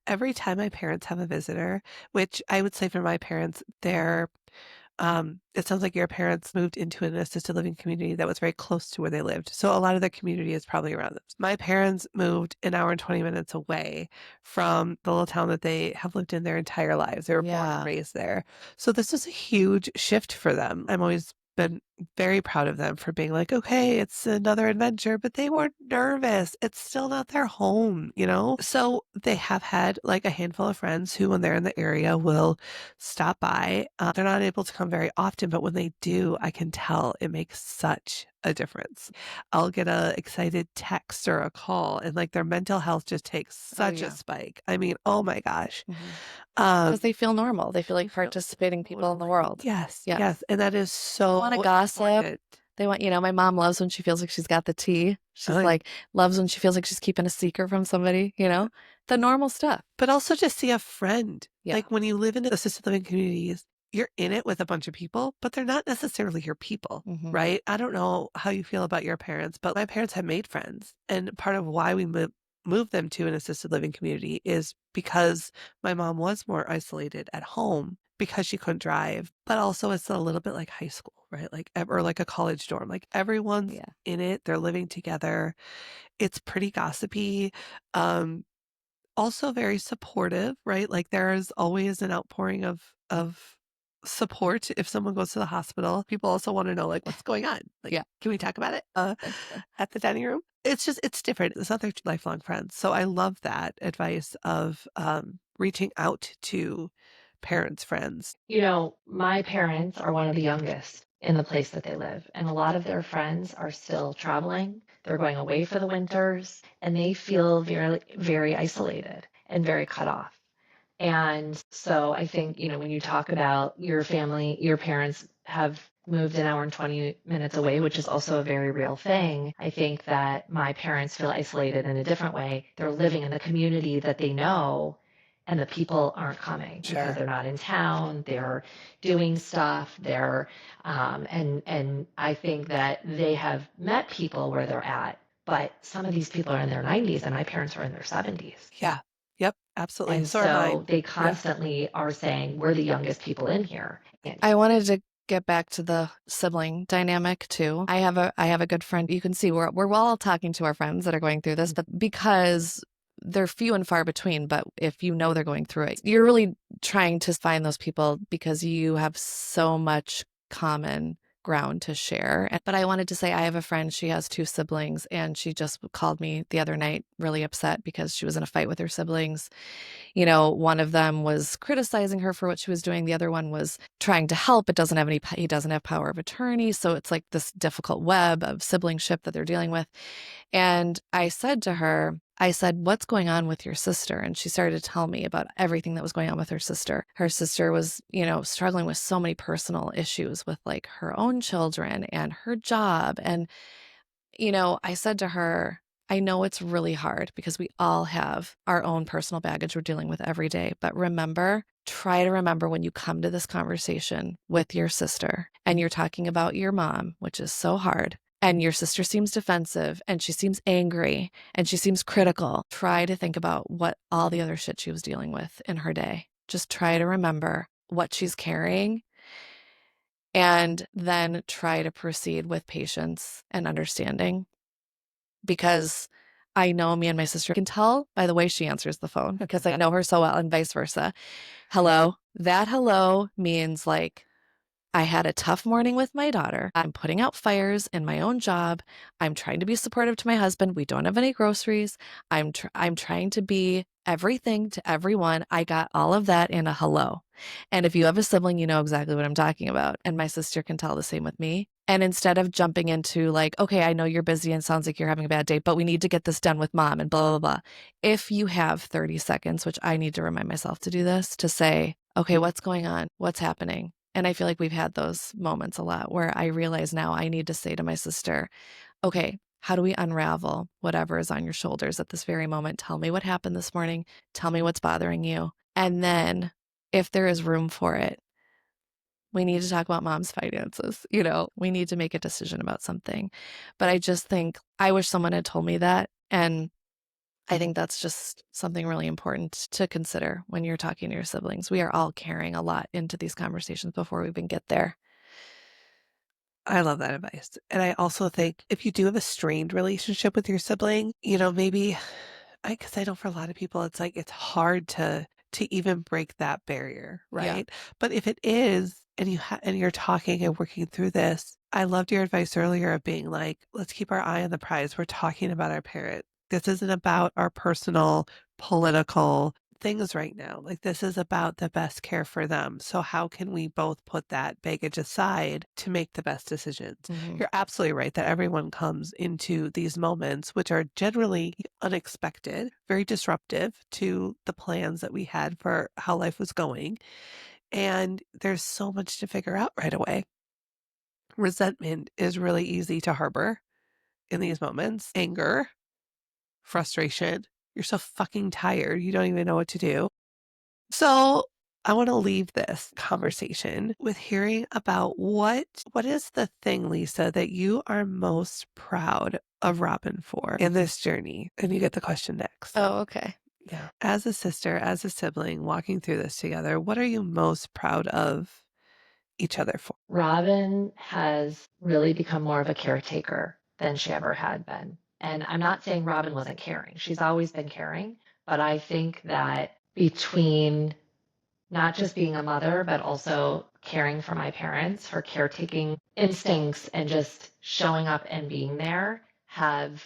Every time my parents have a visitor, which I would say for my parents, it sounds like your parents moved into an assisted living community that was very close to where they lived. So a lot of their community is probably around them. My parents moved an hour and 20 minutes away from the little town that they have lived in their entire lives. They were born and Yeah. raised there. So this was a huge shift for them. I'm always been very proud of them for being like, okay, it's another adventure, but they weren't nervous. It's still not their home? So they have had like a handful of friends who, when they're in the area, will stop by. They're not able to come very often, but when they do, I can tell it makes such a difference. I'll get a excited text or a call, and, like, their mental health just takes Oh, such a yeah. spike. I mean, oh my gosh. Because Um, they feel normal. They feel they like feel participating people in the totally world. yes, Yes. yes, and that is They wanna so gossip. important. They want my mom loves when she feels like she's got the tea. She's I like loves when she feels like she's keeping a secret from somebody, you know? The normal stuff. But also just see a friend. Yeah. Like, when you live in assisted living communities, you're in it with a bunch of people, but they're not necessarily your people, Mhm. right? I don't know how you feel about your parents, but my parents have made friends. And part of why we moved them to an assisted living community is because my mom was more isolated at home because she couldn't drive, but also it's a little bit like high school, right? Like, or like a college dorm. Like, everyone's Yeah. in it, they're living together. It's pretty gossipy. Um, Also very supportive, right? Like, there's always an outpouring of support if someone goes to the hospital. People also wanna know, like, "What's going on? Like, Yeah. can we talk about it, at the dining room?" It's different. It's not their lifelong friends. So I love that advice of, reaching out to parents, friends. My parents are one of the youngest in the place that they live, and a lot of their friends are still traveling. They're going away for the winters, and they feel very, very isolated and very cut off. And so I think, when you talk about your family, your parents have moved an hour and 20 minutes away, which is also a very real thing. I think that my parents feel isolated in a different way. They're living in the community that they know, and the people aren't coming because Sure. they're not in town. They're doing stuff. And I think that they have met people where they're at, but some of these people are in their 90s, and my parents are in their 70s. Yeah. Yep, absolutely. And So are mine. so they Yep. constantly are saying, we're the youngest people in here. And I wanted to get back to the sibling dynamic too. I have a good friend. You can see we're all talking to our friends that are going through this, but because they're few and far between, but if you know they're going through it, you're really trying to find those people because you have so much common ground to share. But I wanted to say I have a friend, she has two siblings, and she just called me the other night really upset because she was in a fight with her siblings. One of them was criticizing her for what she was doing. The other one was trying to help, but he doesn't have power of attorney. So it's like this difficult web of siblingship that they're dealing with. And I said to her, I said, "What's going on with your sister?" And she started to tell me about everything that was going on with her sister. Her sister was, struggling with so many personal issues with like her own children and her job. And I said to her, I know it's really hard because we all have our own personal baggage we're dealing with every day. But try to remember when you come to this conversation with your sister and you're talking about your mom, which is so hard, and your sister seems defensive and she seems angry and she seems critical. Try to think about what all the other shit she was dealing with in her day. Just try to remember what she's carrying and then try to proceed with patience and understanding because I know me and my sister can tell by the way she answers the phone because I know her so well and vice versa. Hello. That hello means like, I had a tough morning with my daughter. I'm putting out fires in my own job. I'm trying to be supportive to my husband. We don't have any groceries. I'm trying to be everything to everyone. I got all of that in a hello. And if you have a sibling, you know exactly what I'm talking about. And my sister can tell the same with me. And instead of jumping into like, okay, I know you're busy and sounds like you're having a bad day, but we need to get this done with mom and blah, blah, blah. If you have 30 seconds, which I need to remind myself to do this, to say, okay, what's going on? What's happening? And I feel like we've had those moments a lot where I realize now I need to say to my sister, okay, how do we unravel whatever is on your shoulders at this very moment? Tell me what happened this morning. Tell me what's bothering you. And then if there is room for it, we need to talk about mom's finances. We need to make a decision about something. But I just think I wish someone had told me that. And I think that's just something really important to consider when you're talking to your siblings. We are all carrying a lot into these conversations before we even get there. I love that advice. And I also think if you do have a strained relationship with your sibling, maybe because I know for a lot of people, it's like it's hard to even break that barrier, Yeah. right? But if it is, and and you're talking and working through this, I loved your advice earlier of being like, let's keep our eye on the prize. We're talking about our parent. This isn't about our personal political things right now. Like, this is about the best care for them. So how can we both put that baggage aside to make the best decisions? Mhm. You're absolutely right that everyone comes into these moments, which are generally unexpected, very disruptive to the plans that we had for how life was going. And there's so much to figure out right away. Resentment is really easy to harbor in these moments. Anger, frustration. You're so fucking tired. You don't even know what to do. So I want to leave this conversation with hearing about what is the thing, Lisa, that you are most proud of Robyn for in this journey? And you get the question next. Oh, okay. Yeah. As a sister, as a sibling, walking through this together, what are you most proud of each other for? Robyn has really become more of a caretaker than she ever had been. And I'm not saying Robyn wasn't caring. She's always been caring. But I think that between not just being a mother, but also caring for my parents, her caretaking instincts and just showing up and being there have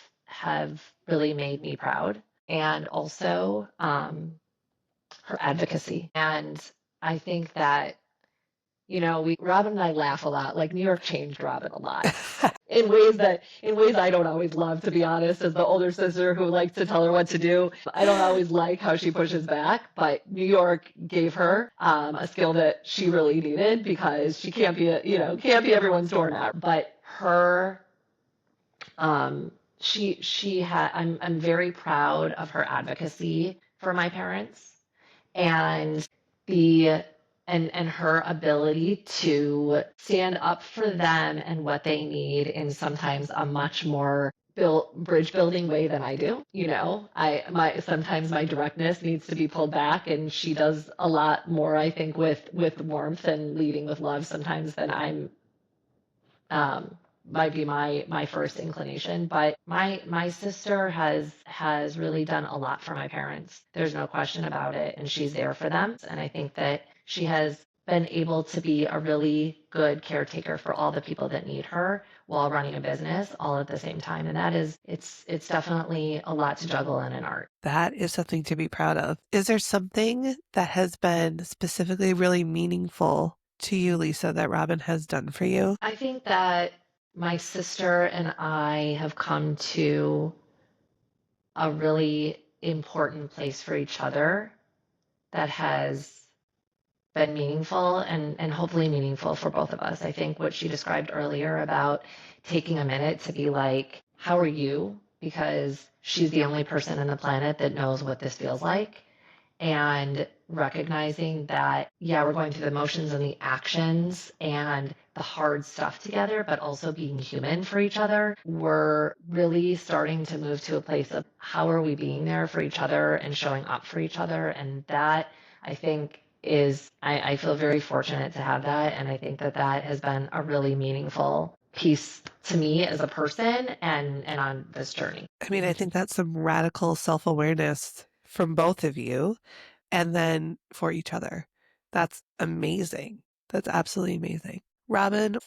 really made me proud. And also her advocacy. And I think that we Robyn and I laugh a lot. Like New York changed Robyn a lot in ways I don't always love, to be honest, as the older sister who likes to tell her what to do. I don't always like how she pushes back, but New York gave her a skill that she really needed because she can't be everyone's doormat. But her she had I'm very proud of her advocacy for my parents and the and her ability to stand up for them and what they need in sometimes a much more bridge building way than I do. Sometimes my directness needs to be pulled back, and she does a lot more, I think, with warmth and leading with love sometimes than I'm might be my first inclination. But my sister has really done a lot for my parents. There's no question about it, and she's there for them. And I think that she has been able to be a really good caretaker for all the people that need her while running a business all at the same time. And that is it's definitely a lot to juggle in an art. That is something to be proud of. Is there something that has been specifically really meaningful to you, Lisa, that Robyn has done for you? I think that my sister and I have come to a really important place for each other that has been meaningful and hopefully meaningful for both of us. I think what she described earlier about taking a minute to be like, how are you? Because she's the only person on the planet that knows what this feels like. And recognizing that, yeah, we're going through the motions and the actions and the hard stuff together, but also being human for each other. We're really starting to move to a place of how are we being there for each other and showing up for each other. And that, I think, I feel very fortunate to have that. And I think that that has been a really meaningful piece to me as a person and on this journey. I mean, I think that's some radical self-awareness from both of you and then for each other. That's amazing. That's absolutely amazing. Robyn,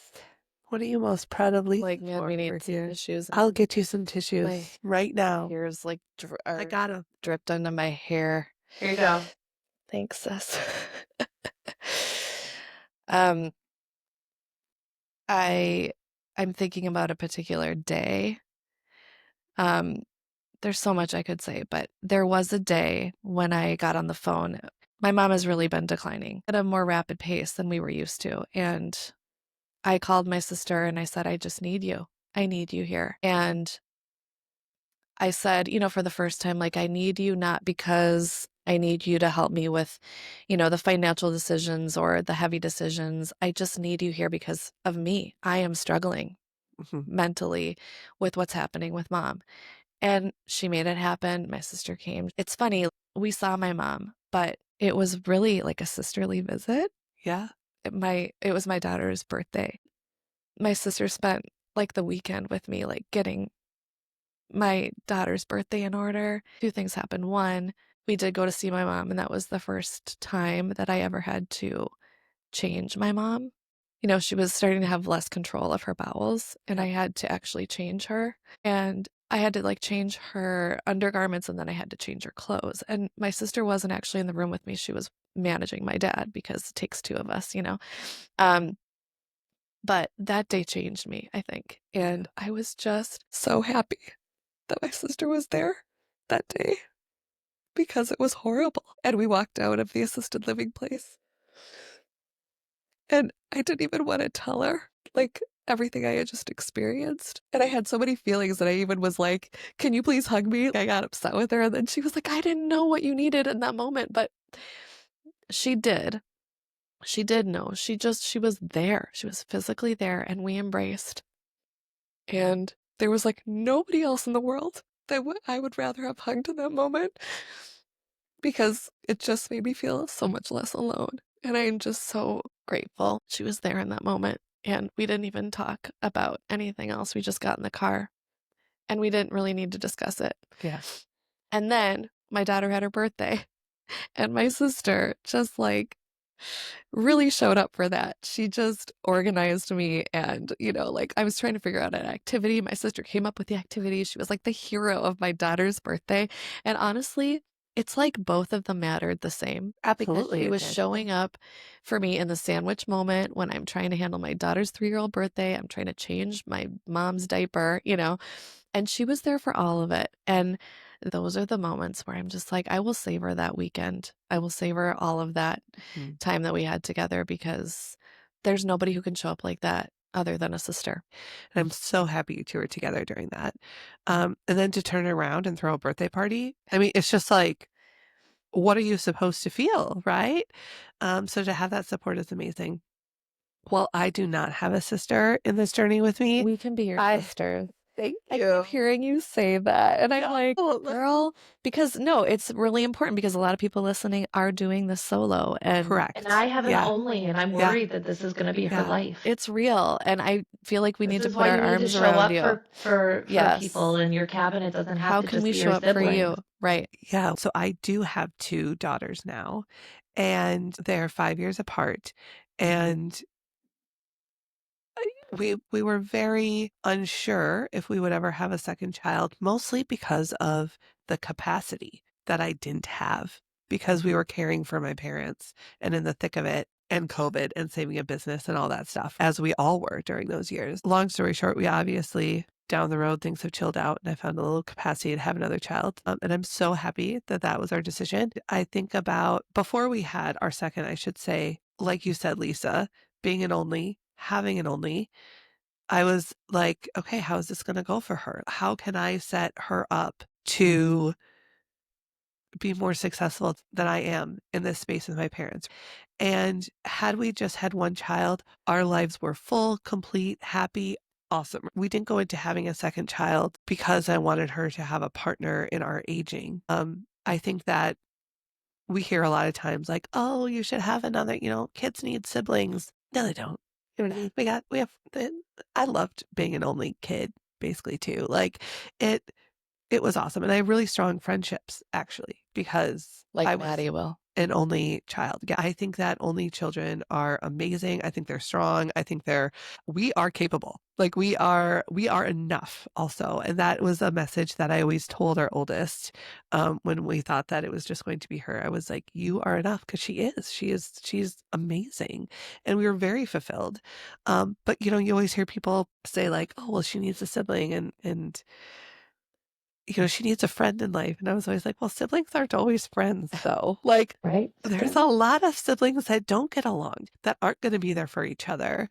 what are you most proud of Lisa Like, man, for we over need some here? tissues. I'll get you some tissues My right now. hair's like I got them. dripped onto my hair. Here you go. Thanks, sis. um, I'm thinking about a particular day. Um, there's so much I could say, but there was a day when I got on the phone. My mom has really been declining at a more rapid pace than we were used to. And I called my sister and I said, I just need you. I need you here. And I said, for the first time, like, I need you not because I need you to help me with, the financial decisions or the heavy decisions. I just need you here because of me. I am struggling Mhm. mentally with what's happening with mom. And she made it happen. My sister came. It's funny, we saw my mom, but it was really like a sisterly visit. Yeah. It was my daughter's birthday. My sister spent like the weekend with me, like getting my daughter's birthday in order. Two things happened. One, we did go to see my mom, and that was the first time that I ever had to change my mom. She was starting to have less control of her bowels, and I had to actually change her. And I had to like change her undergarments and then I had to change her clothes. And my sister wasn't actually in the room with me. She was managing my dad because it takes two of us, you know. But that day changed me, I think. And I was just so happy that my sister was there that day because it was horrible. And we walked out of the assisted living place. And I didn't even want to tell her, like, everything I had just experienced. And I had so many feelings that I even was like, can you please hug me? I got upset with her. And then she was like, I didn't know what you needed in that moment. But she did. She did know. She was there. She was physically there and we embraced. And there was like nobody else in the world that I would rather have hugged in that moment because it just made me feel so much less alone. And I am just so grateful she was there in that moment. And we didn't even talk about anything else. We just got in the car and we didn't really need to discuss it. Yeah. And then my daughter had her birthday and my sister just like really showed up for that. She just organized me and, like I was trying to figure out an activity. My sister came up with the activity. She was like the hero of my daughter's birthday. And honestly, it's like both of them mattered the same. Absolutely. She it was did. showing up for me in the sandwich moment when I'm trying to handle my daughter's 3-year-old birthday. I'm trying to change my mom's diaper, and she was there for all of it. And those are the moments where I'm just like, I will savor that weekend. I will savor all of that Mhm. time that we had together because there's nobody who can show up like that other than a sister. And I'm so happy you two were together during that. And then to turn around and throw a birthday party. I mean, it's just like, what are you supposed to feel, right? So to have that support is amazing. Well, I do not have a sister in this journey with me. We can be your I sisters. thank I you. keep hearing you say that. And I'm like, No. girl, because no, it's really important because a lot of people listening are doing this solo and Correct. And I have an Yeah. only, and I'm Yeah. worried that this is going to be her Yeah. life. it's real. And I feel like we This need to is put why our you need to arms show around up you. for Yes. people, and your cabinet doesn't have How to can just we be show your up for you? siblings. Right. Yeah. So I do have 2 daughters now, and they're 5 years apart. And we were very unsure if we would ever have a second child, mostly because of the capacity that I didn't have because we were caring for my parents and in the thick of it and COVID and saving a business and all that stuff, as we all were during those years. Long story short, we obviously down the road, things have chilled out and I found a little capacity to have another child. And I'm so happy that that was our decision. I think about before we had our second, I should say, like you said, Lisa, being an only, having an only, I was like, okay, how is this going to go for her? How can I set her up to be more successful than I am in this space with my parents? And had we just had one child, our lives were full, complete, happy, awesome. We didn't go into having a second child because I wanted her to have a partner in our aging. I think that we hear a lot of times like, oh, you should have another, kids need siblings. No, they don't. I loved being an only kid basically too. Like it, it was awesome. And I have really strong friendships actually because Like I was Maddie will. an only child. Yeah, I think that only children are amazing. I think they're strong. I think we are capable. Like we are enough also. And that was a message that I always told our oldest when we thought that it was just going to be her. I was like, you are enough because she's amazing. And we were very fulfilled. But you always hear people say like, oh, well, she needs a sibling and she needs a friend in life. And I was always like, well, siblings aren't always friends, though. Like, Right? there's a lot of siblings that don't get along, that aren't going to be there for each other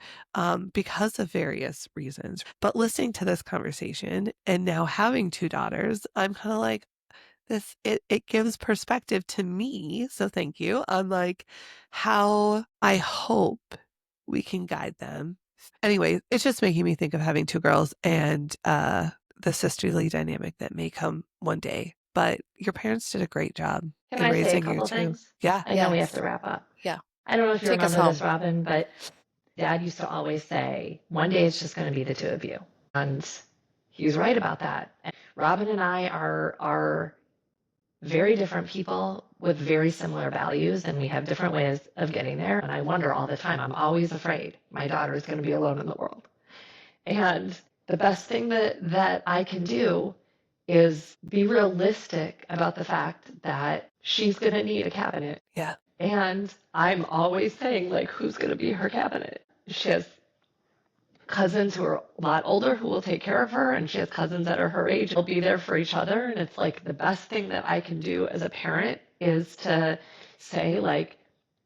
because of various reasons. But listening to this conversation and now having 2 daughters, I'm kind of like, it gives perspective to me. So thank you on like how I hope we can guide them. Anyway, it's just making me think of having 2 girls and the sisterly dynamic that may come one day. But your parents did a great job Can in I say a raising you couple 2. things? Yeah. And then we have Yes. to wrap up. Yeah. I don't know if you Take us remember this, home. Robyn, but Dad used to always say, one day it's just going to be the two of you. And he was right about that. And Robyn and I are very different people with very similar values, and we have different ways of getting there. And I wonder all the time, I'm always afraid my daughter is going to be alone in the world. And the best thing that I can do is be realistic about the fact that she's going to need a cabinet. Yeah. And I'm always saying, like, who's going to be her cabinet? She has cousins who are a lot older who will take care of her, and she has cousins that are her age. We'll be there for each other. And it's like the best thing that I can do as a parent is to say, like,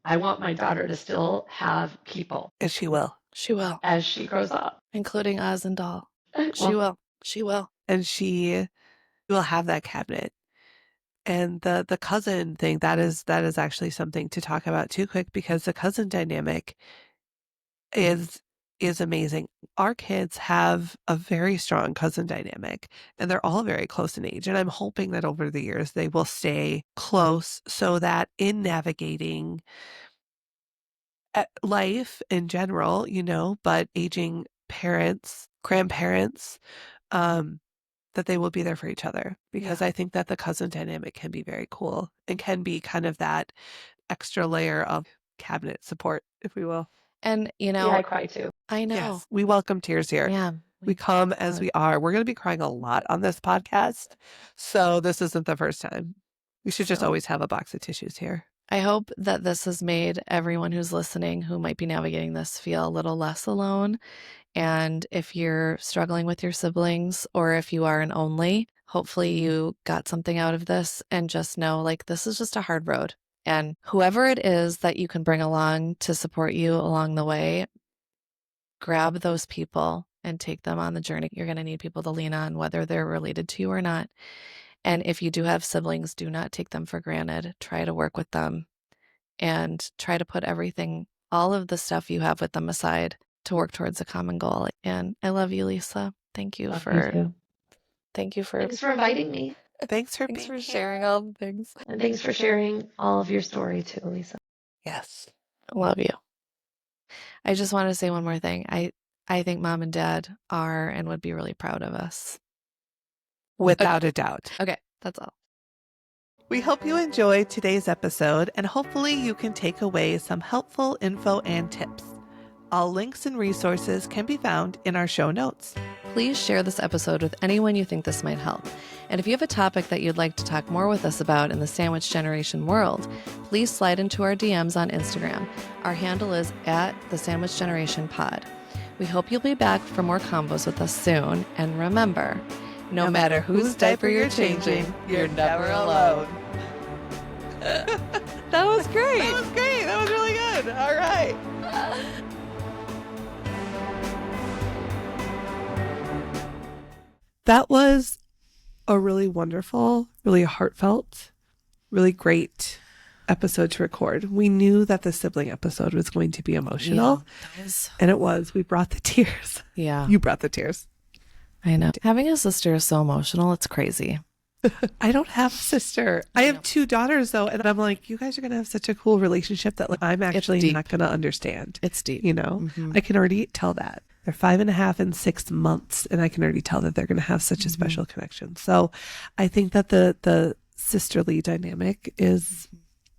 I want my daughter to still have people. And she will. She will. As she grows up. Including Oz and Doll. She Well, will. She will. And she will have that cabinet. And the cousin thing, that is actually something to talk about too quick, because the cousin dynamic is amazing. Our kids have a very strong cousin dynamic, and they're all very close in age. And I'm hoping that over the years they will stay close so that in navigating life in general, but aging parents, grandparents, that they will be there for each other, because I think that the cousin dynamic can be very cool and can be kind of that extra layer of cabinet support, if we will. And, yeah, I cry too. I know. Yes, we welcome tears here. Yeah. We come as we are. We're going to be crying a lot on this podcast, so this isn't the first time. We should just always have a box of tissues here. I hope that this has made everyone who's listening who might be navigating this feel a little less alone. And if you're struggling with your siblings, or if you are an only, hopefully you got something out of this, and just know, like, this is just a hard road. And whoever it is that you can bring along to support you along the way, grab those people and take them on the journey. You're going to need people to lean on, whether they're related to you or not. And if you do have siblings, do not take them for granted. Try to work with them and try to put everything, all of the stuff you have with them aside to work towards a common goal. And I love you, Lisa. Thank you for Thanks for inviting me. Thanks for sharing all the things. And thanks for sharing all of your story too, Eliesa. Yes. I love you. I just want to say one more thing. I think Mom and Dad are and would be really proud of us. Without a doubt. Okay, that's all. We hope you enjoyed today's episode, and hopefully you can take away some helpful info and tips. All links and resources can be found in our show notes. Please share this episode with anyone you think this might help. And if you have a topic that you'd like to talk more with us about in the sandwich generation world, please slide into our DMs on Instagram. Our handle is @thesandwichgenerationpod. We hope you'll be back for more combos with us soon. And remember, no matter whose diaper you're changing, you're never alone. That was great. That was great. That was really good. All right. That was a really wonderful, really heartfelt, really great episode to record. We knew that the sibling episode was going to be emotional. Yeah, and it was. We brought the tears. Yeah. You brought the tears. I know. Having a sister is so emotional. It's crazy. I don't have a sister. I have 2 daughters, though. And I'm like, you guys are going to have such a cool relationship that, like, I'm actually not going to understand. It's deep. I can already tell that. They're 5.5 and 6 months. And I can already tell that they're going to have such a special connection. So I think that the sisterly dynamic is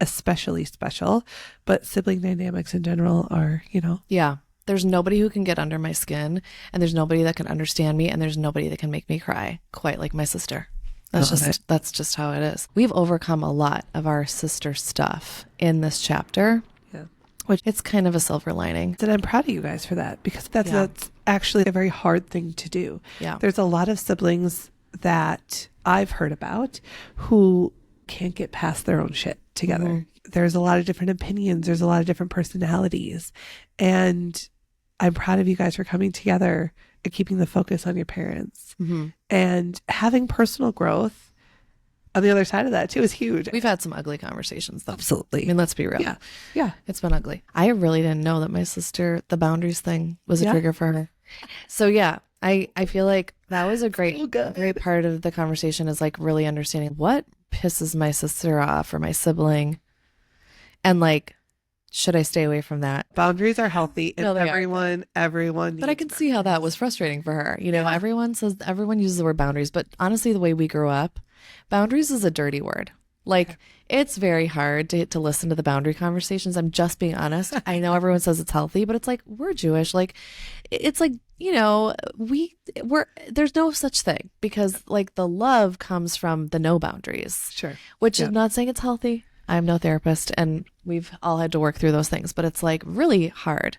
especially special. But sibling dynamics in general are, Yeah. There's nobody who can get under my skin, and there's nobody that can understand me, and there's nobody that can make me cry quite like my sister. That's just how it is. We've overcome a lot of our sister stuff in this chapter. Yeah. Which it's kind of a silver lining. And I'm proud of you guys for that, because that's actually a very hard thing to do. Yeah. There's a lot of siblings that I've heard about who can't get past their own shit together. Mm-hmm. There's a lot of different opinions. There's a lot of different personalities. And I'm proud of you guys for coming together and keeping the focus on your parents. Mm-hmm. And having personal growth on the other side of that too is huge. We've had some ugly conversations though. Absolutely. I mean, let's be real. Yeah. Yeah. It's been ugly. I really didn't know that my sister, the boundaries thing was a trigger for her. So yeah, I feel like that was a great part of the conversation, is like really understanding what pisses my sister off or my sibling. And like, should I stay away from that? Boundaries are healthy, and No, everyone. But I can see how that was frustrating for her. Everyone uses the word boundaries, but honestly, the way we grew up, boundaries is a dirty word. Like, it's very hard to listen to the boundary conversations. I'm just being honest. I know everyone says it's healthy, but it's like, we're Jewish. Like, it's like, there's no such thing, because like the love comes from the no boundaries. Sure. Which Yep. is not saying it's healthy. I'm no therapist, and we've all had to work through those things, but it's like really hard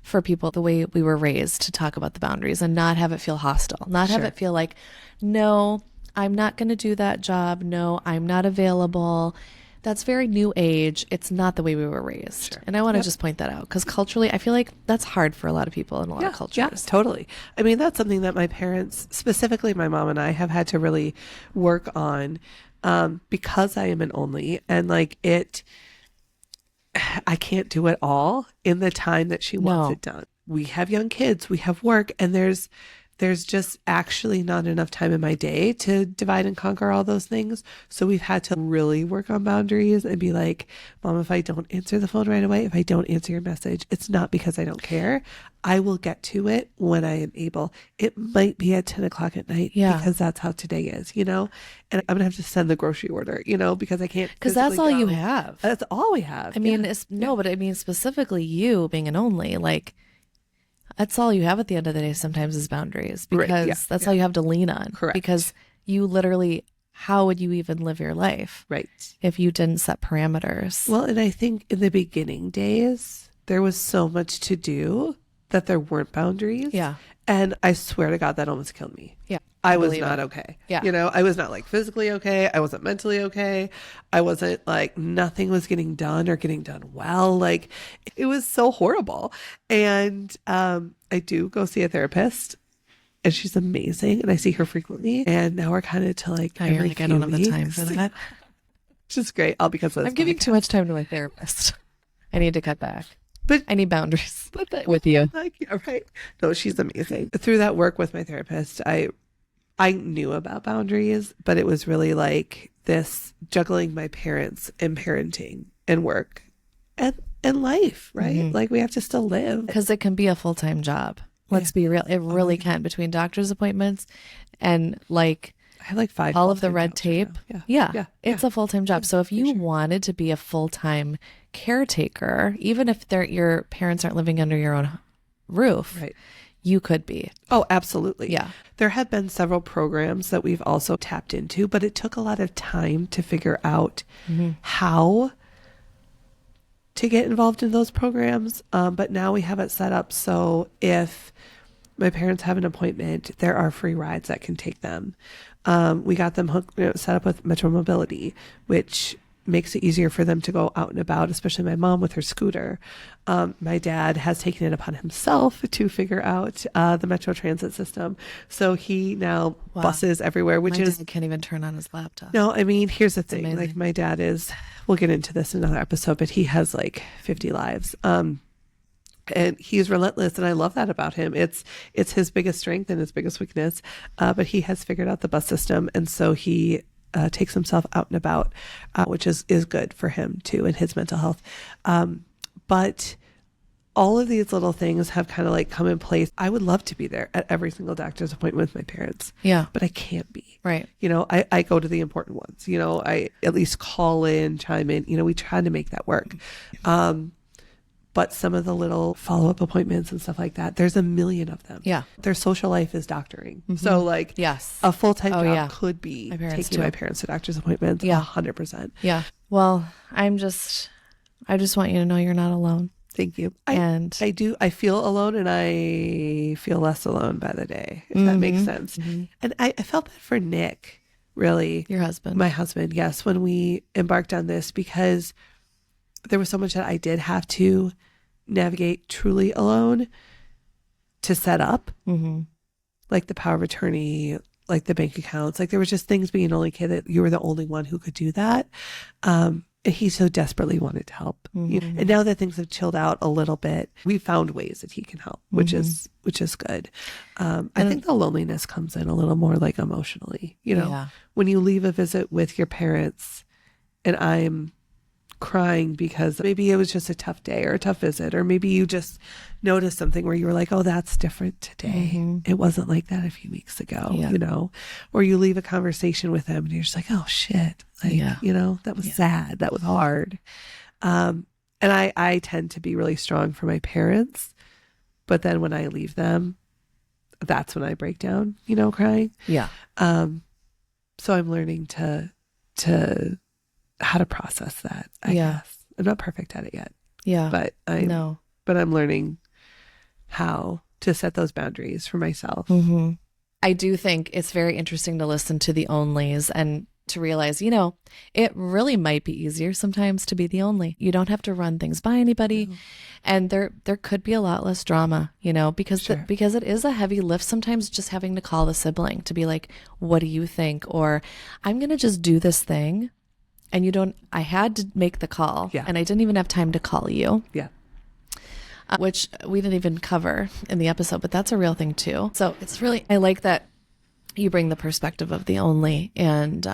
for people, the way we were raised, to talk about the boundaries and not have it feel hostile, not have Sure. it feel like, no, I'm not going to do that job. No, I'm not available. That's very new age. It's not the way we were raised. Sure. And I want to Yep. just point that out, because culturally, I feel like that's hard for a lot of people in a lot of cultures. Yeah, totally. I mean, that's something that my parents, specifically my mom and I, have had to really work on, because I am an only, and like I can't do it all in the time that she wants No. it done. We have young kids, we have work, and there's just actually not enough time in my day to divide and conquer all those things. So we've had to really work on boundaries and be like, Mom, if I don't answer the phone right away, if I don't answer your message, it's not because I don't care. I will get to it when I am able. It might be at 10 o'clock at night, Yeah. because that's how today is, and I'm going to have to send the grocery order, because I can't. Because that's all physically you go. have. That's all we have. I mean, Yeah. no, but I mean, specifically you being an only, like, that's all you have at the end of the day sometimes, is boundaries, Right, because yeah, that's yeah. all you have to lean on. Correct. Because you literally, how would you even live your life Right. if you didn't set parameters? Well, and I think in the beginning days, there was so much to do that there weren't boundaries. Yeah. And I swear to God, that almost killed me. Yeah. I was believe not it. okay. Yeah. I was not like physically okay. I wasn't mentally okay. I wasn't like, nothing was getting done or getting done well. Like, it was so horrible. And I do go see a therapist, and she's amazing, and I see her frequently. And now we're kind of to like, Now you're every like, I don't have few the time for weeks, that. which is great. All because of I'm this giving podcast. too much time to my therapist. I need to cut back. But I need boundaries But with you. like, yeah, right. No, she's amazing. Through that work with my therapist, I knew about boundaries, but it was really like this juggling my parents and parenting and work and life, right? Mhm. Like, we have to still live. Because it can be a full-time job. Let's be real. It really can, between doctor's appointments and like I have like 5 all of the full-time red jobs tape. right now. Yeah. It's a full-time job. So if you sure. wanted to be a full-time caretaker, even if your parents aren't living under your own roof, Right. you could be. Oh, absolutely. Yeah. There have been several programs that we've also tapped into, but it took a lot of time to figure out how to get involved in those programs. But now we have it set up so if my parents have an appointment, there are free rides that can take them. We got them set up with Metro Mobility, which makes it easier for them to go out and about, especially my mom with her scooter. My dad has taken it upon himself to figure out the Metro transit system. So he now buses everywhere, which My is dad can't even turn on his laptop. no, I mean, here's the thing. amazing. Like, my dad we'll get into this in another episode, but he has like 50 lives. And he's relentless, and I love that about him. It's his biggest strength and his biggest weakness. But he has figured out the bus system, and so he takes himself out and about, which is good for him too, and his mental health. But all of these little things have kind of like come in place. I would love to be there at every single doctor's appointment with my parents. Yeah. But I can't be. Right. I go to the important ones. I at least call in, chime in. We try to make that work. But some of the little follow-up appointments and stuff like that, there's a million of them. Yeah. Their social life is doctoring. So like, Yes. a full-time job yeah. could be My parents taking too. my parents to doctor's appointments. Yeah. 100%. Yeah. Well, I just want you to know you're not alone. Thank you. And I feel alone, and I feel less alone by the day, if that makes sense. And I felt bad for Nick, really. your husband. My husband, yes, when we embarked on this, because there was so much that I did have to navigate truly alone to set up, like the power of attorney, like the bank accounts. Like, there was just things, being an only kid, that you were the only one who could do that. And he so desperately wanted to help. And now that things have chilled out a little bit, we found ways that he can help, which is good. I think the loneliness comes in a little more like emotionally, Yeah. when you leave a visit with your parents and I'm crying because maybe it was just a tough day or a tough visit, or maybe you just noticed something where you were like, oh, that's different today. It wasn't like that a few weeks ago, you know, or you leave a conversation with them and you're just like, oh shit. Like, you know, that was sad. That was hard. And I tend to be really strong for my parents, but then when I leave them, that's when I break down, you know, crying. Yeah. So I'm learning to how to process that, I guess. I'm not perfect at it yet. Yeah. But I'm learning how to set those boundaries for myself. I do think it's very interesting to listen to the onlys and to realize, you know, it really might be easier sometimes to be the only. You don't have to run things by anybody. And there could be a lot less drama, you know, because because it is a heavy lift sometimes, just having to call the sibling to be like, what do you think? Or I'm going to just do this thing. And I had to make the call and I didn't even have time to call you. Yeah. Which we didn't even cover in the episode, but that's a real thing too. So it's really, I like that you bring the perspective of the only, and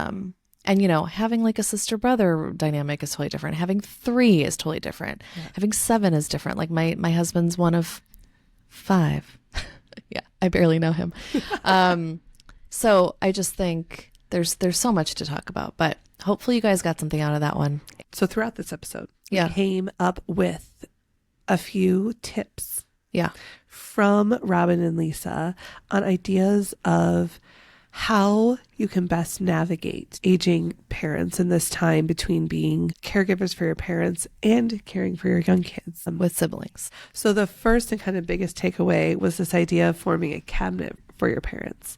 you know, having like a sister brother dynamic is totally different. Having 3 is totally different. Having 7 is different. Like my husband's one of 5. Yeah. I barely know him. So I just think there's so much to talk about, but hopefully you guys got something out of that one. So throughout this episode, we came up with a few tips from Robyn and Eliesa on ideas of how you can best navigate aging parents in this time between being caregivers for your parents and caring for your young kids with siblings. So the first and kind of biggest takeaway was this idea of forming a cabinet for your parents,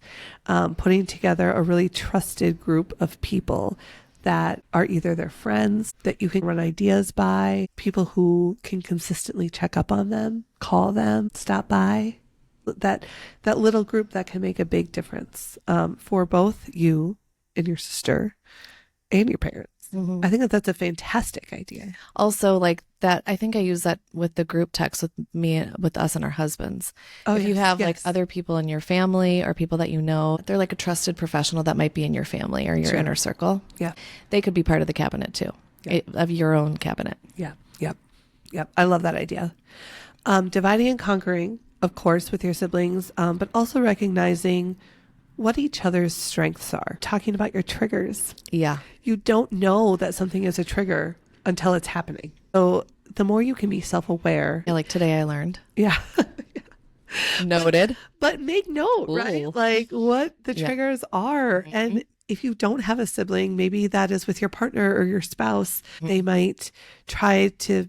putting together a really trusted group of people that are either their friends that you can run ideas by, people who can consistently check up on them, call them, stop by. That little group that can make a big difference for both you and your sister and your parents. I think that's a fantastic idea. Also, like that, I think I use that with the group text with us and our husbands. If you have like other people in your family or people that you know, they're like a trusted professional that might be in your family or your inner circle. Yeah. They could be part of the cabinet too, of your own cabinet. Yeah. Yep. I love that idea. Dividing and conquering, of course, with your siblings, but also recognizing what each other's strengths are. Talking about your triggers. Yeah. You don't know that something is a trigger until it's happening. So the more you can be self-aware. Yeah, like today I learned. Yeah. Noted. But make note, right? Like what the triggers are. And if you don't have a sibling, maybe that is with your partner or your spouse. They might try to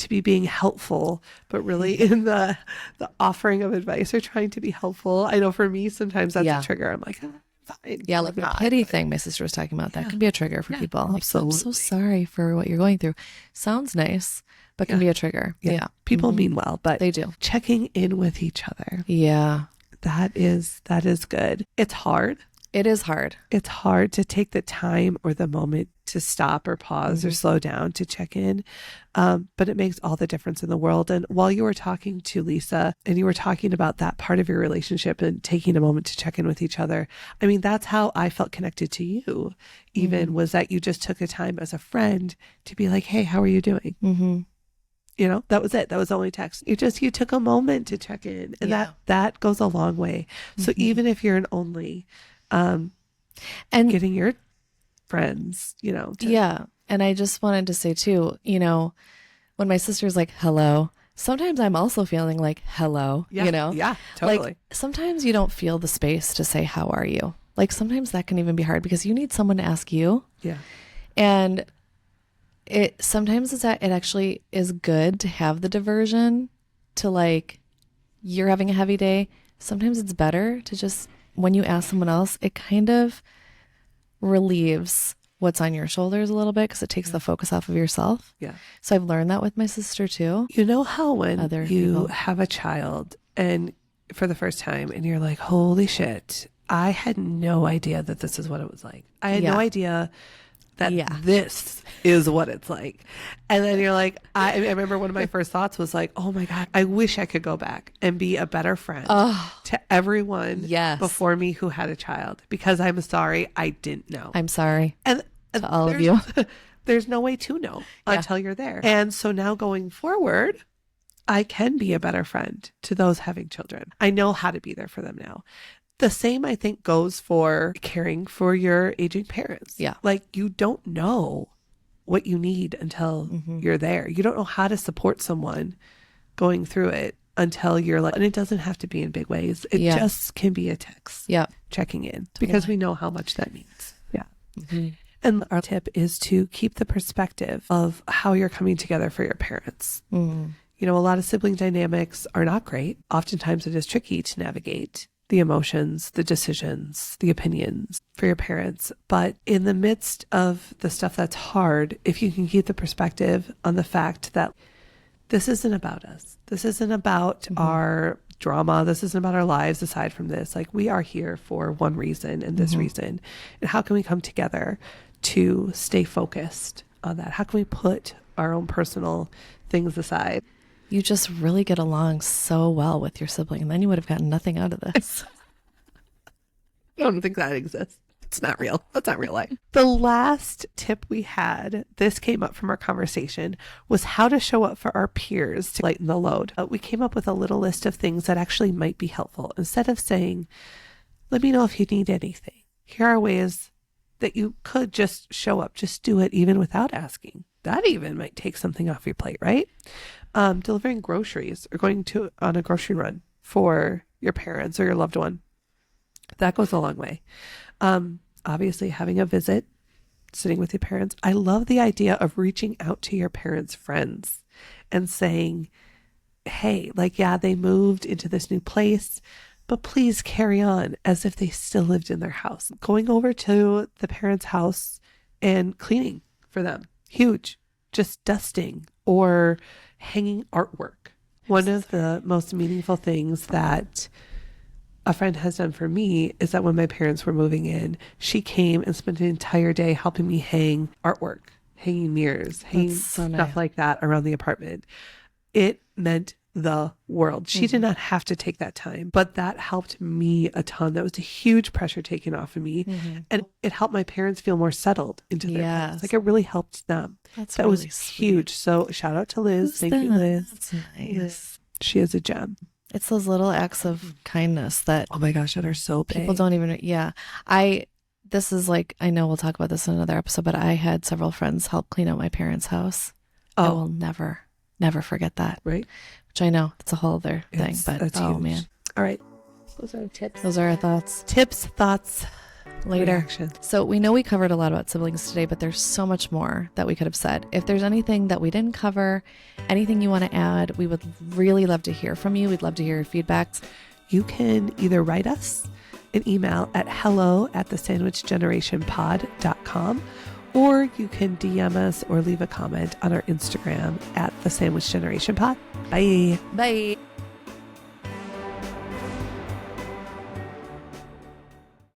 be being helpful, but really in the offering of advice or trying to be helpful. I know for me, sometimes that's a trigger. I'm like, fine. Yeah, like the pity thing my sister was talking about. That can be a trigger for people. Like, I'm so sorry for what you're going through. Sounds nice, but can be a trigger. Yeah. People mean well, but they do. Checking in with each other. Yeah. That is good. It's hard. It is hard. It's hard to take the time or the moment to stop or pause or slow down to check in. But it makes all the difference in the world. And while you were talking to Eliesa and you were talking about that part of your relationship and taking a moment to check in with each other, I mean, that's how I felt connected to you, even was that you just took a time as a friend to be like, hey, how are you doing? You know, that was it. That was the only text. You took a moment to check in, and that goes a long way. So even if you're an only, and getting your friends, you know. And I just wanted to say too, you know, when my sister's like, hello, sometimes I'm also feeling like, hello, you know? Yeah, totally. Like sometimes you don't feel the space to say, how are you? Like sometimes that can even be hard because you need someone to ask you. Yeah. And sometimes it actually is good to have the diversion to like, you're having a heavy day. Sometimes it's better to just, when you ask someone else, it kind of relieves what's on your shoulders a little bit because it takes the focus off of yourself. Yeah. So I've learned that with my sister too. You know how when you have a child and for the first time and you're like, holy shit, I had no idea that this is what it was like. I had no idea that this is what it's like. And then you're like, I remember one of my first thoughts was like, oh my God, I wish I could go back and be a better friend to everyone before me who had a child, because I'm sorry, I didn't know. I'm sorry. And to all of you. there's no way to know Yeah. until you're there. And so now going forward, I can be a better friend to those having children. I know how to be there for them now. The same, I think, goes for caring for your aging parents. Yeah. Like, you don't know what you need until you're there. You don't know how to support someone going through it until you're like, and it doesn't have to be in big ways. It just can be a text checking in because we know how much that means. Yeah. And our tip is to keep the perspective of how you're coming together for your parents. You know, a lot of sibling dynamics are not great. Oftentimes it is tricky to navigate the emotions, the decisions, the opinions for your parents. But in the midst of the stuff that's hard, if you can keep the perspective on the fact that this isn't about us, this isn't about our drama, this isn't about our lives aside from this. Like, we are here for one reason and this reason. And how can we come together to stay focused on that? How can we put our own personal things aside? You just really get along so well with your sibling, and then you would have gotten nothing out of this. I don't think that exists. It's not real. That's not real life. The last tip we had, this came up from our conversation, was how to show up for our peers to lighten the load. We came up with a little list of things that actually might be helpful. Instead of saying, let me know if you need anything, here are ways that you could just show up, just do it even without asking. That even might take something off your plate, right? Delivering groceries or going on a grocery run for your parents or your loved one. That goes a long way. Obviously having a visit, sitting with your parents. I love the idea of reaching out to your parents' friends and saying, hey, like, yeah, they moved into this new place, but please carry on as if they still lived in their house. Going over to the parents' house and cleaning for them. Huge. Just dusting or hanging artwork. One of the most meaningful things that a friend has done for me is that when my parents were moving in, she came and spent an entire day helping me hang artwork, hanging mirrors, hanging stuff like that around the apartment. It meant the world. She did not have to take that time, but that helped me a ton. That was a huge pressure taken off of me. And it helped my parents feel more settled into their lives. Like, it really helped them. That really was huge. So shout out to Liz. Thank you, Liz. That's nice. Liz. She is a gem. It's those little acts of kindness that, oh my gosh, that are so big. People don't even, this is like, I know we'll talk about this in another episode, but I had several friends help clean out my parents' house. I will never forget that. Right. Which I know it's a whole other thing, but that's oh huge. man. All right. Those are tips. Those are our thoughts. Tips, thoughts, later. reactions. So we know we covered a lot about siblings today, but there's so much more that we could have said. If there's anything that we didn't cover, anything you want to add, we would really love to hear from you. We'd love to hear your feedback. You can either write us an email at hello@thesandwichgenerationpod.com, or you can DM us or leave a comment on our Instagram at The Sandwich Generation Pod. Bye. Bye.